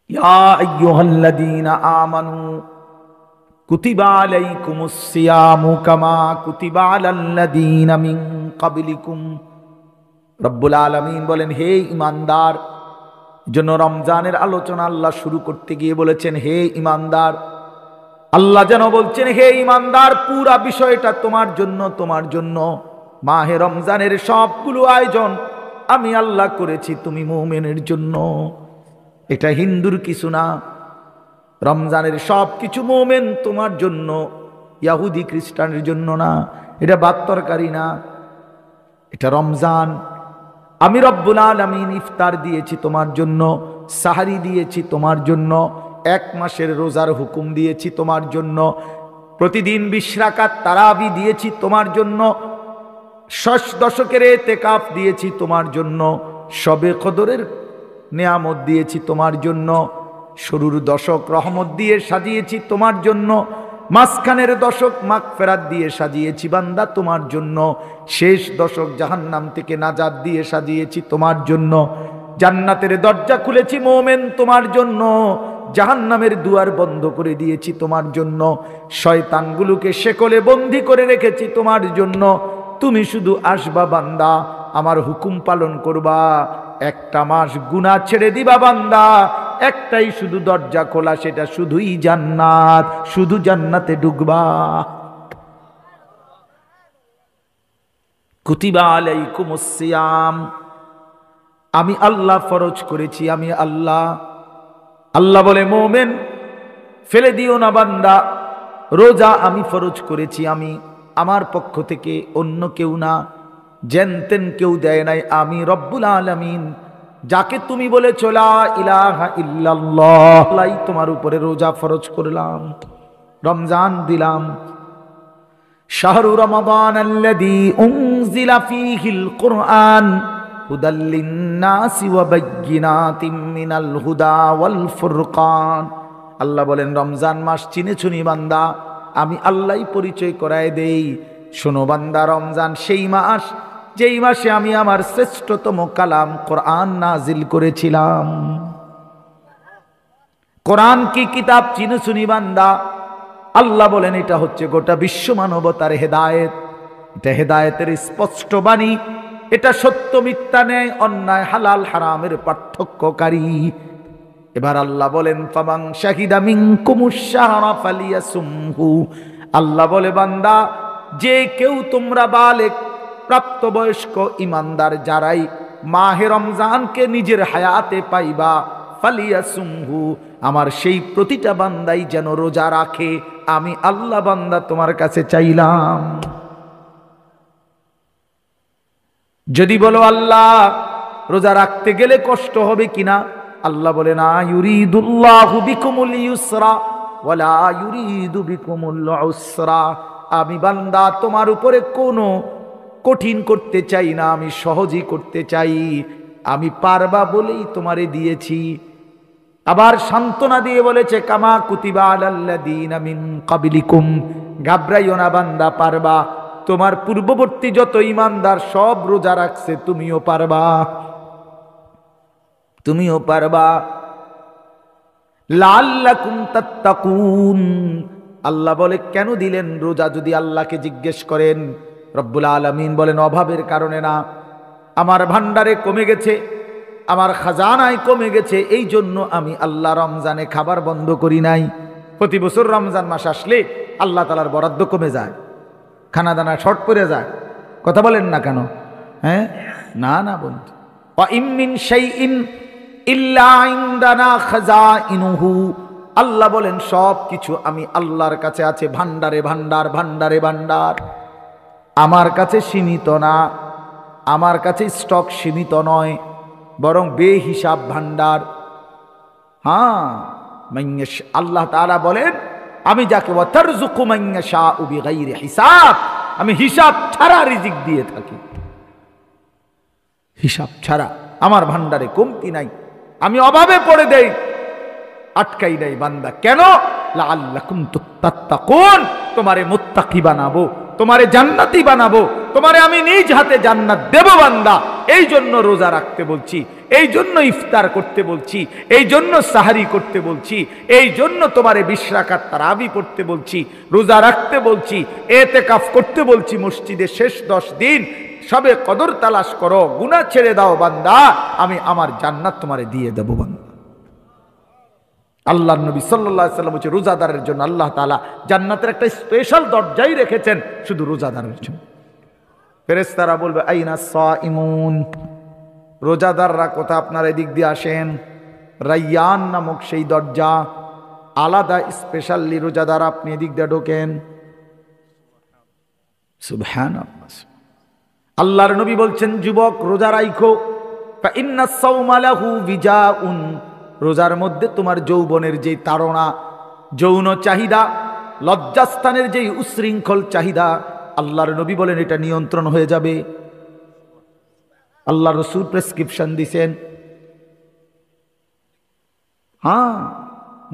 ইয়া আইয়ুহাল্লাযীনা আমানু কুতিবা আলাইকুমুস সিয়ামু কামা কুতিবা আলাল্লাযীনা মিন ক্বাবলিকুম। রব্বুল আলামিন বলেন, হে ঈমানদার, জন্য রমজানের আলোচনা আল্লাহ শুরু করতে গিয়ে বলেছেন, হে ঈমানদার। আল্লাহ যেন বলছেন, হে ঈমানদার, পুরা বিষয়টা তোমার জন্য, তোমার জন্য। মাহে রমজানের সবগুলো আয়োজন আমি আল্লাহ করেছি তুমি মুমিনের জন্য। এটা হিন্দুর কিছু না, রমজানের সব কিছু মুমিন তোমার জন্য, ইহুদি খ্রিস্টানের জন্য না। এটা ভাত তরকারি না, এটা রমজান। আমি রব্বুল আলামিন ইফতার দিয়েছি তোমার জন্য, সাহারি দিয়েছি তোমার জন্য, এক মাসের রোজার হুকুম দিয়েছি তোমার জন্য, প্রতিদিন 20 রাকাত তারাবি দিয়েছি তোমার জন্য, 6 দশকের ইতিকাফ দিয়েছি তোমার জন্য, শবে কদরের নিয়ামত দিয়েছি তোমার জন্য, শুরুর দশক রহমত দিয়ে সাজিয়েছি তোমার জন্য, মাঝখানের দশক মাগফিরাত দিয়ে সাজিয়েছি বান্দা তোমার জন্য, শেষ দশক জাহান্নাম থেকে নাজাত দিয়ে সাজিয়েছি তোমার জন্য। জান্নাতের দরজা খুলেছি মুমিন তোমার জন্য, জাহান্নামের দুয়ার বন্ধ করে দিয়েছি তোমার জন্য, শয়তানগুলোকে শেকলে বন্দী করে রেখেছি তোমার জন্য। তুমি শুধু আসবা বান্দা, আমার হুকুম পালন করবা, একটা মাস গুনাহ ছেড়ে দিবা বান্দা, একটাই শুধু দরজা খোলা, সেটা শুধুই জান্নাত, শুধু জান্নাতে ঢুকবা। কুতিবা আলাইকুমুস সিয়াম, আমি আল্লাহ ফরজ করেছি, আমি আল্লাহ। আল্লাহ বলে, মুমিন ফেলে দিও না বান্দা, রোজা আমি ফরজ করেছি, আমি আমার পক্ষ থেকে, অন্য কেউ না, জেনতেন কেউ দেয় নাই, আমি রব্বুল আলামিন। যাকে তুমি বলেছ লা ইলাহা ইল্লাল্লাহ, আল্লাহই তোমার উপরে রোজা ফরজ করলাম, রমজান দিলাম। শাহরু রমাদান আল্লাযী উনজিলা ফীহিল কুরআন হুদাল লিন-নাসি ওয়া বায়্যিনাতিম মিনাল হুদা ওয়াল ফুরকান। আল্লাহ বলেন, রমজান মাস চিনেছুনি বান্দা, আমি আল্লাহই পরিচয় করায় দেই, শোনো বান্দা, রমজান সেই মাস যেই মাসে আমি আমার শ্রেষ্ঠতম কালাম কোরআন নাজিল করেছিলাম। কোরআন কি কিতাব চিনে শুনি বান্দা? আল্লাহ বলেন এটা হচ্ছে গোটা বিশ্ব মানবতার হেদায়েত। এটা হেদায়েতের স্পষ্ট বাণী, এটা সত্য মিথ্যা, ন্যায় অন্যায়, হালাল হারামের পার্থক্যকারী। এবার আল্লাহ বলেন ফামান শাহিদা মিনকুমুশ শাহরা ফালিয়াসুমহু। আল্লাহ বলে বান্দা, যে কেউ তোমরা বালেগ প্রাপ্তবয়স্ক ইমানদার যারাই মাহে রমজানকে নিজের হায়াতে পাইবা, ফালিয়াসুমহু, আমার সেই প্রতিটা বান্দাই যেন রোজা রাখে। আমি আল্লাহ বান্দা তোমার কাছে চাইলাম। যদি বলো আল্লাহ রোজা রাখতে গেলে কষ্ট হবে কিনা, আল্লাহ বলে না, ইউরিদুল্লাহু বিকুমুল ইউসরা ওয়ালা ইউরিদু বিকুমুল উসরা। আমি বান্দা তোমার উপরে কোনো কঠিন করতে চাই না, আমি সহজই করতে চাই। আমি পারবা বলেই তোমারে দিয়েছি। আবার সান্ত্বনা দিয়ে বলেছে কামা কুতিবা আলাল্লাযীনা মিন ক্বাবলিকুম, ঘাবড়াইও না বান্দা, পারবা। তোমার পূর্ববর্তী যত ঈমানদার সব রোজা রাখছে, তুমিও পারবা, তুমিও পারবা। লাআল্লাকুম তাত্তাকুন। আল্লাহ বলে কেন দিলেন রোজা? যদি আল্লাহকে জিজ্ঞেস করেন, রব্বুল আলামিন বলেন অভাবের কারণে না, আমার ভান্ডারে কমে গেছে, আমার খাজানায় কমে গেছে, এই জন্য আমি আল্লাহ রমজানে খাবার বন্ধ করি নাই। প্রতি বছর রমজান মাস আসলে আল্লাহ তাআলার বরাদ্দ কমে যায়, খানা দানা শর্ট পড়ে যায়। কথা বলেন না কেন? হ্যাঁ, না না বন্ধু। ওয়া ইম মিন শাইইন ইল্লা ইনদানা খাজাইনুহু। আল্লাহ বলেন সব কিছু আমি আল্লাহর কাছে আছে, ভান্ডারে ভান্ডার, ভান্ডারে ভান্ডার। আমার কাছে সীমিত না, আমার কাছে স্টক সীমিত নয়, বরং বেহিসাব ভান্ডার। হ্যাঁ, আল্লাহ তাআলা বলেন আমি যাকে ওয়াতারযুকু মান ইয়াশাউ বিগাইরি হিসাব, আমি হিসাব ছাড়া রিজিক দিয়ে থাকি, হিসাব ছাড়া। আমার ভান্ডারে কমতি নাই, আমি অভাবে পড়ে দেই, আটকাই নাই বান্দা। কেন? লাআল্লাকুম তাত্তাকুন, তোমারে মুত্তাকি বানাবো, তোমারে জান্নাতি বানাবো, তোমারে আমি নিজ হাতে জান্নাত দেব বান্দা। এই জন্য রোজা রাখতে বলছি, এই জন্য ইফতার করতে বলছি, এই জন্য সাহারি করতে বলছি, এই জন্য তোমারে 20 রাকাত তারাবি পড়তে বলছি, রোজা রাখতে বলছি, এতেকাফ করতে বলছি মসজিদে শেষ 10 দিন। সবে কদর তালাশ করো, গুনাহ ছেড়ে দাও বান্দা, আমি আমার জান্নাত তোমারে দিয়ে দেব বান্দা। আল্লাহর নবী সাল্লাল্লাহু আলাইহি ওয়াসাল্লাম বলেছে রোজাদারের জন্য আল্লাহ তাআলা জান্নাতের একটা স্পেশাল দরজাই রেখেছেন শুধু রোজাদারের জন্য। ফেরেশতারা বলবে আইনা সাইমুন, রোজাদাররা কোথা? আপনারা এদিক দিয়ে আসেন। রায়্যান নামক সেই দরজা, আলাদা স্পেশালি রোজাদার, আপনি এদিক দিয়ে ঢোকেন। সুবহানাল্লাহ। আল্লাহর নবী বলছেন যুবক রোজা রাখো, ফা ইন্নাস সাওমা লাহু বিজাউন, রোজার মধ্যে তোমার যৌবনের যেই তাড়না, যৌন চাহিদা, লজ্জাস্থানের যেই উশৃঙ্খল চাহিদা, আল্লাহর নবী বলেন এটা নিয়ন্ত্রণ হয়ে যাবে। আল্লাহ রাসূল প্রেসক্রিপশন দিয়েছেন। হ্যাঁ,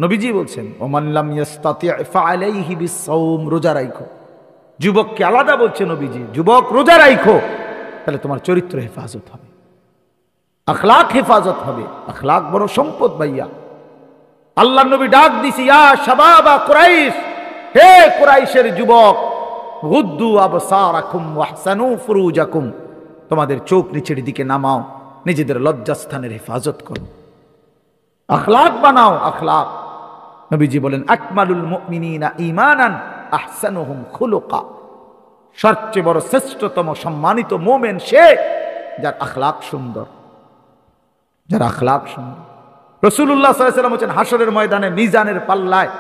নবীজি বলছেন ওমান লাম ইস্তাতি' ফাআলাইহি বিস-সাওম, রোজা রাখো। যুবককে আলাদা বলছে নবীজি, যুবক রোজা রাখো, তাহলে তোমার চরিত্র হেফাজত হবে, আখলাক হেফাজত হবে। আখলাক বড় সম্পদ ভাইয়া। আল্লাহর নবী ডাক দিছি, ইয়া শাবাবা কুরাইশ, হে কুরাইশের যুবক, গুদ্দু আবসারাকুম ওয়াহসানু ফুরুজাকুম, তোমাদের চোখ নিচের দিকে নামাও, নিজেদের লজ্জাস্থানের হেফাজত করো, আখলাক বানাও, আখলাক। নবীজি বলেন আকমালুল মুমিনিনা ঈমানান আহসানুহুম খুলুকা, সবচেয়ে বড় শ্রেষ্ঠতম সম্মানিত মুমিন সে যার আখলাক সুন্দর, যার আখলাক সুন্দর। রাসূলুল্লাহ সাল্লাল্লাহু আলাইহি ওয়াসাল্লাম বলেন হাসরের ময়দানে মিজানের পাল্লায়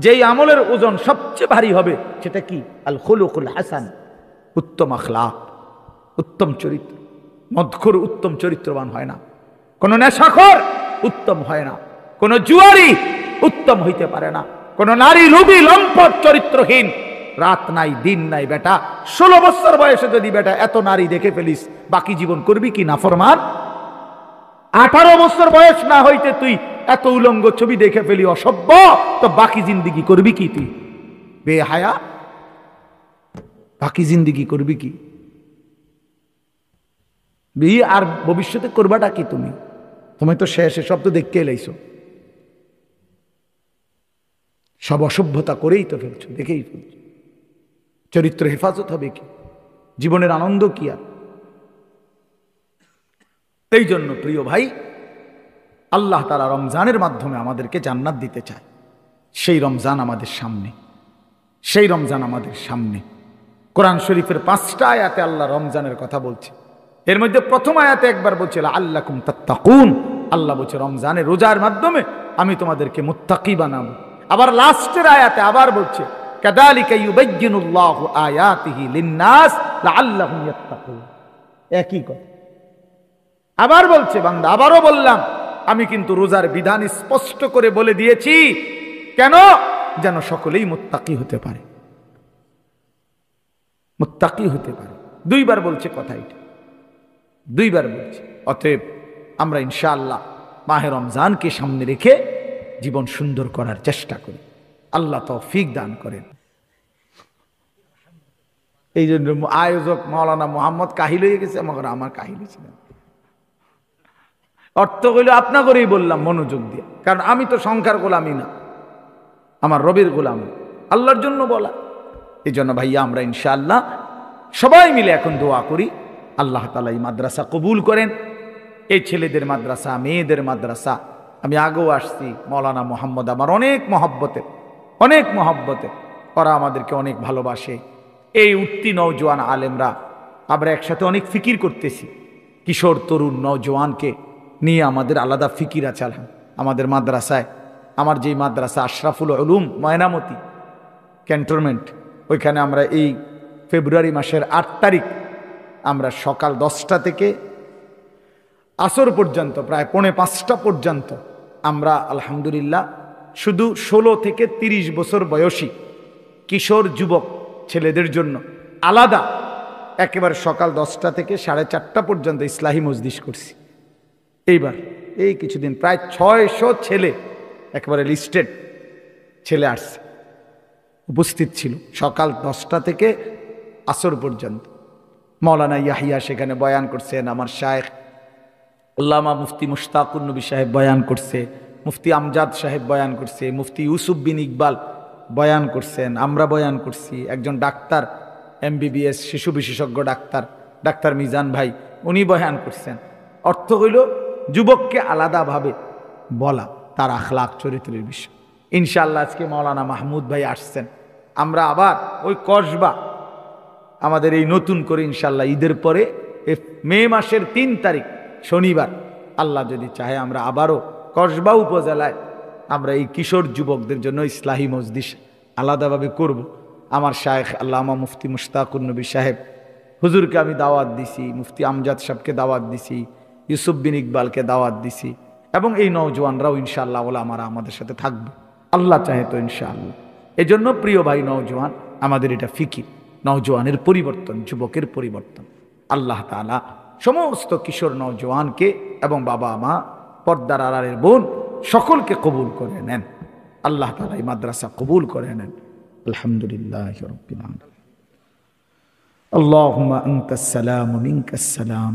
যেই আমলের ওজন সবচেয়ে ভারী হবে সেটা কি? আল খুলুকুল হাসান, উত্তম আখলাক, উত্তম চরিত্র। মদখোর উত্তম চরিত্রবান হয় না, কোন নেশাখোর উত্তম হয় না, কোন জুয়ারি উত্তম হইতে পারে না, কোন নারী লোভী লম্পট চরিত্রহীন, রাত নাই দিন নাই বেটা, 16 বছর বয়সে যদি বেটা এত নারী দেখে ফেলিস, বাকি জীবন করবি কি নাফরমান? 18 বছর বয়স না হইতে তুই এত উলঙ্গ ছবি দেখে ফেলি, অসভ্য, তো বাকি জিন্দিগি করবি কি তুই? বেহায়া। বাকি জিন্দিগি করবি কি? বিয়ে আর ভবিষ্যতে করবাটা কি? তুমি তো শেষে সব তো দেখতে এলাইছো, সব অসভ্যতা করেই তো ফেলছো, দেখেই ফেলছো। চরিত্র হেফাজত হবে কি? জীবনের আনন্দ কি আর? এই জন্য প্রিয় ভাই, আল্লাহ তাআলা রমজানের মাধ্যমে আমাদেরকে জান্নাত দিতে চায়। সেই রমজান আমাদের সামনে, সেই রমজান আমাদের সামনে। কোরআন শরীফের 5টা আয়াতে আল্লাহ রমজানের কথা বলছে। এর মধ্যে প্রথম আয়াতে একবার বলছে লাআল্লাকুম তাত্তাকুন, আল্লাহ বলছে রমজানের রোজার মাধ্যমে আমি তোমাদেরকে মুত্তাকি বানাবো। আবার লাস্টের আয়াতে আবার বলছে কাযালিকা ইউবায়্যিনুল্লাহু আয়াতিহি লিন-নাস লাআল্লাহুম ইয়াত্তাকুন। একই কথা আবার বলছে বান্দা, আবারও বললাম আমি কিন্তু রোজার বিধান স্পষ্ট করে বলে দিয়েছি, কেন? যেন সকলেই মুত্তাকি হতে পারে, মুত্তাকি হতে পারে। 2বার বলছে কথা, এটা 2বার বলছে। অতএব আমরা ইনশাআল্লাহ মাহে রমজানকে সামনে রেখে জীবন সুন্দর করার চেষ্টা করি। আল্লাহ তৌফিক দান করেন। এই জন্য আয়োজক মাওলানা মোহাম্মদ কাহিল হয়ে গেছে, মগর আমার কাহিল ছিল। অর্থ হইল আপনাকেই বললাম মনোযোগ দিয়ে, কারণ আমি তো সংখ্যার গোলামি না, আমার রবের গোলামি, আল্লাহর জন্য বলা। এই জন্য ভাইয়া আমরা ইনশাআল্লাহ সবাই মিলে এখন দোয়া করি আল্লাহ তাআলা এই মাদ্রাসা কবুল করেন। এই ছেলেদের মাদ্রাসা, মেয়েদের মাদ্রাসা, আমি আগেও আসছি, মাওলানা মোহাম্মদ আমার অনেক মহব্বতে, ওরা আমাদেরকে অনেক ভালোবাসে। এই উঠতি নওজোয়ান আলেমরা আমরা একসাথে অনেক ফিকির করতেছি। কিশোর তরুণ নওজোয়ানকে নিয়ে আমাদের আলাদা ফিকির আছে। আমাদের মাদ্রাসায়, আমার যেই মাদ্রাসা আশরাফুল উলুম ময়নামতি ক্যান্টনমেন্ট, ওইখানে আমরা এই ফেব্রুয়ারি মাসের 8 তারিখ আমরা সকাল 10টা থেকে আসর পর্যন্ত, প্রায় 4:45 পর্যন্ত আমরা আলহামদুলিল্লাহ শুধু 16 থেকে 30 বছর বয়সী কিশোর যুবক ছেলেদের জন্য আলাদা একেবারে সকাল 10টা থেকে 4:30 পর্যন্ত ইসলাহি মজলিস করছি। এইবার এই কিছুদিন প্রায় 600 ছেলে, একেবারে লিস্টেড ছেলে আসছে, উপস্থিত ছিল সকাল 10টা থেকে আসর পর্যন্ত। মাওলানা ইয়াহিয়া সেখানে বয়ান করছেন, আমার শায়েখ আল্লামা মুফতি মুশতাকুর নবী সাহেব বয়ান করছে, মুফতি আমজাদ সাহেব বয়ান করছে, মুফতি ইউসুফ বিন ইকবাল বয়ান করছেন, আমরা বয়ান করছি। একজন ডাক্তার, MBBS শিশু বিশেষজ্ঞ ডাক্তার মিজান ভাই, উনি বয়ান করছেন। অর্থ হইল যুবককে আলাদাভাবে বলা, তার আখলাক চরিত্রের বিষয়। ইনশাআল্লাহ আজকে মাওলানা মাহমুদ ভাই আসছেন। আমরা আবার ওই কসবা আমাদের এই নতুন করে ইনশাআল্লাহ ঈদের পরে মে মাসের 3 তারিখ শনিবার আল্লাহ যদি চাহে আমরা আবারও কসবা উপজেলায় আমরা এই কিশোর যুবকদের জন্য ইসলাহি মজলিস আলাদাভাবে করব। আমার শায়েখ আল্লামা মুফতি মুশতাকুর নবী সাহেব হুজুরকে আমি দাওয়াত দিছি, মুফতি আমজাদ সাহেবকে দাওয়াত দিছি, ইউসুফ বিন ইকবালকে দাওয়াত দিছি, এবং এই নওজোয়ানরাও ইনশাআল্লাহ ওলামারা আমাদের সাথে থাকবে আল্লাহ চাহে তো ইনশাআল্লাহ। এজন্য প্রিয় ভাই নওজোয়ান, আমাদের এটা ফিকির, নওজোয়ানের পরিবর্তন, যুবকের পরিবর্তন। আল্লাহ তাআলা সমস্ত কিশোর নওজোয়ানকে এবং বাবা মা, পর্দার আড়ালের বোন সকলকে কবুল করে নেন। আল্লাহ তাআলা এই মাদ্রাসা কবুল করে নেন। আলহামদুলিল্লাহি রাব্বিল আলামিন। আল্লাহুম্মা আনতাস সালাম ওয়া মিনকাস সালাম,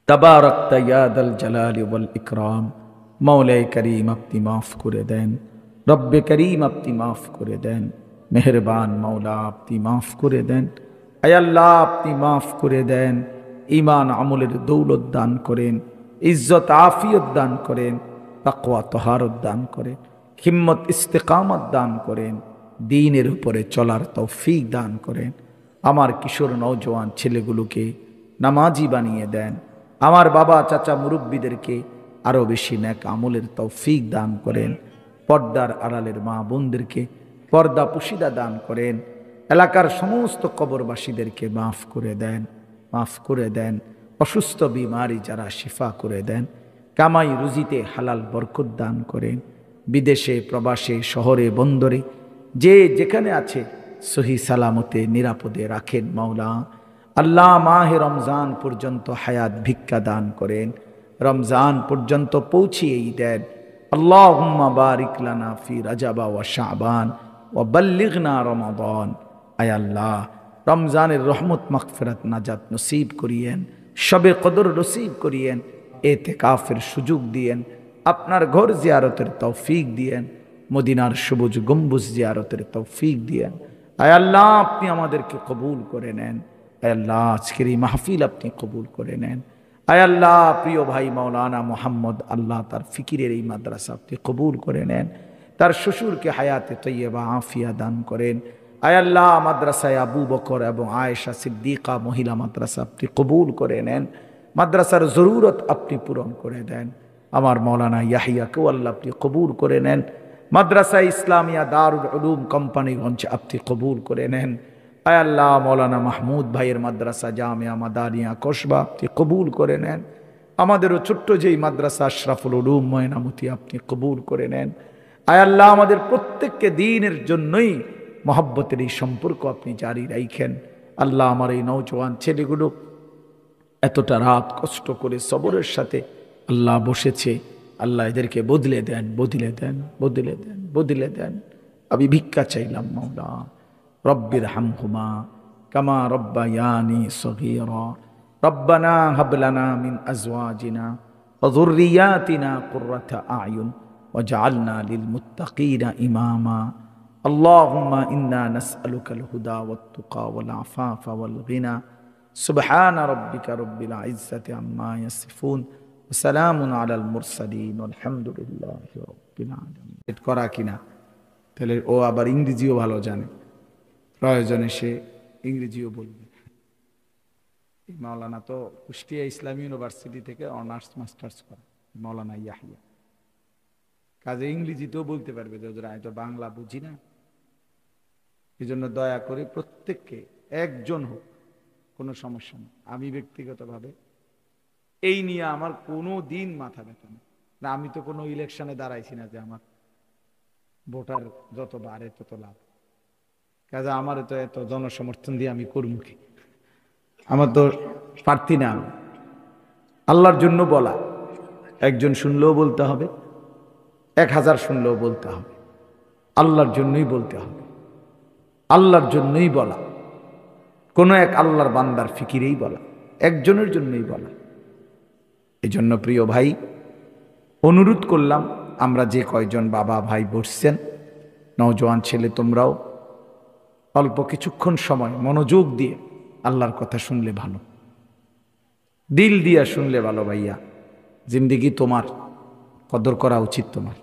তাবারাকতা ইয়া দাল জালালি ওয়াল ইকরাম। মাওলায়ে করিম আপনি মাফ করে দেন, রব্বে করিম আপনি মাফ করে দেন, মেহেরবান মাওলা আপনি মাফ করে দেন। আয় আল্লাহ আপনি মাফ করে দেন, ঈমান আমলের দৌলত দান করেন, ইজ্জত আফিয়ত দান করেন, তাকওয়া তহারত দান করেন, হিম্মত ইস্তেকামত দান করেন, দ্বীনের উপরে চলার তৌফিক দান করেন। আমার কিশোর নওজোয়ান ছেলেগুলোকে নামাজি বানিয়ে দেন। আমার বাবা চাচা মুরব্বীদেরকে আরও বেশি নেক আমলের তৌফিক দান করেন। পর্দার আড়ালের মা বোনদেরকে পর্দা পুশিদা দান করেন। এলাকার সমস্ত কবরবাসীদেরকে মাফ করে দেন, মাফ করে দেন। অসুস্থ বিমারি যারা শিফা করে দেন। কামাই রুজিতে হালাল বরকত দান করেন। বিদেশে প্রবাসে শহরে বন্দরে যে যেখানে আছে সহি সালামতে নিরাপদে রাখেন মাওলা। আল্লাহ মাহে রমজান পর্যন্ত হায়াত ভিক্ষা দান করেন, রমজান পর্যন্ত পৌঁছিয়েই দেন। আল্লাহুম্মা বারিক লানা ফি রাজাবা ওয়া শাবান ওয়া বাল্লিগনা রমাদান। আয় আল্লাহ রমজানের রহমত মাগফিরাত নাজাত নসিব করিয়েন, শবে কদর নসিব করিয়েন, এতেকাফের সুযোগ দিয়েন, আপনার ঘর জিয়ারতের তৌফিক দিয়েন, মদিনার সবুজ গম্বুজ জিয়ারতের তৌফিক দিয়েন। আয় আল্লাহ আপনি আমাদেরকে কবুল করে নেন। আয় আল্লাহ আজকের এই মাহফিল আপনি কবুল করে নেন। আয় আল্লাহ প্রিয় ভাই মাওলানা মোহাম্মদ, আল্লাহ তার ফিকিরের এই মাদ্রাসা আপনি কবুল করে নেন। তার শ্বশুরকে হায়াতে তৈয়বা আফিয়া দান করেন। আয় আল্লাহ মাদ্রাসায় আবু বকর এবং আয়েশা সিদ্দিকা মহিলা মাদ্রাসা আপনি কবুল করে নেন। মাদ্রাসার জরুরত আপনি পূরণ করে দেন। আমার মৌলানা ইয়াহিয়াকেও আল্লাহ আপনি কবুল করে নেন। মাদ্রাসা ইসলামিয়া দারুল উলুম কোম্পানিগঞ্জ আপনি কবুল করে নেন। আয় আল্লাহ মৌলানা মাহমুদ ভাইয়ের মাদ্রাসা জামিয়া মাদানিয়া কসবা আপনি কবুল করে নেন। আমাদেরও ছোট্ট যেই মাদ্রাসা আশরাফুল উলুম ময়নামতি আপনি কবুল করে নেন। আয় আল্লাহ আমাদের প্রত্যেককে দ্বীনের জন্যই মহব্বতের এই সম্পর্ক আপনি জারি রাখেন। আল্লাহ আমার এই নওজোয়ান ছেলেগুলো এতটা রাত কষ্ট করে সবরের সাথে আল্লাহ বসেছে, আল্লাহ এদেরকে বদলে দেন, বদলে দেন, বদলে দেন, বদলে দেন। আমি ভিক্ষা চাইলাম মাওলা, রব্বির হামহুমা কামা রব্বায়ানি সগীরা, রব্বানা হাব লানা মিন আজওয়াজিনা ওয়া যুররিয়াতিনা কুররাতা আয়ুন ওয়াজআলনা লিল মুত্তাকিনা ইমামা। আল্লাহুম্মা ইন্না নাসআলুকাল হুদা ওয়াত তুকা ওয়াল আফাফা ওয়াল গিনা। সুবহান রাব্বিকা রব্বিল ইজ্জাতি আম্মা ইয়াসিফুন ওয়া সালামুন আলাল মুরসালিন আলহামদুলিল্লাহি রাব্বিল আলামিন। এট করা কিনা তাহলে ও আবার ইংরেজিও ভালো জানে, প্রয়োজনে সে ইংরেজিও বলবে। মাওলানা তো কুষ্টিয়া ইসলামী ইউনিভার্সিটি থেকে অনার্স মাস্টার্স করে মাওলানা ইয়াহিয়া, কাজে ইংরেজিতেও বলতে পারবে যে আমি তো বাংলা বুঝি না। এই জন্য দয়া করে প্রত্যেককে একজন হোক, কোনো সমস্যা নেই। আমি ব্যক্তিগতভাবে এই নিয়ে আমার কোনো দিন মাথা ব্যথা নেই না। আমি তো কোনো ইলেকশনে দাঁড়াইছি না যে আমার ভোটার যত বাড়ে তত লাভ। কাজে আমার তো এত জনসমর্থন দিয়ে আমি করবো কি? আমার তো প্রার্থী না। আমি আল্লাহর জন্য বলা, একজন শুনলেও বলতে হবে, 1000 শুনলেও বলতে হবে, আল্লাহর জন্যই বলতে হবে, আল্লাহর জন্যই বলা, কোন এক আল্লাহর বান্দার ফিকিরেই বলা, একজনের জন্যই বলা। এই জন্য প্রিয় ভাই অনুরোধ করলাম, আমরা যে কয়জন বাবা ভাই বসছেন, নওজোয়ান ছেলে তোমরাও অল্প কিছুক্ষণ সময় মনোযোগ দিয়ে আল্লাহর কথা শুনলে ভালো, দিল দিয়া শুনলে ভালো। ভাইয়া জিন্দেগি তোমার, কদর করা উচিত তোমার।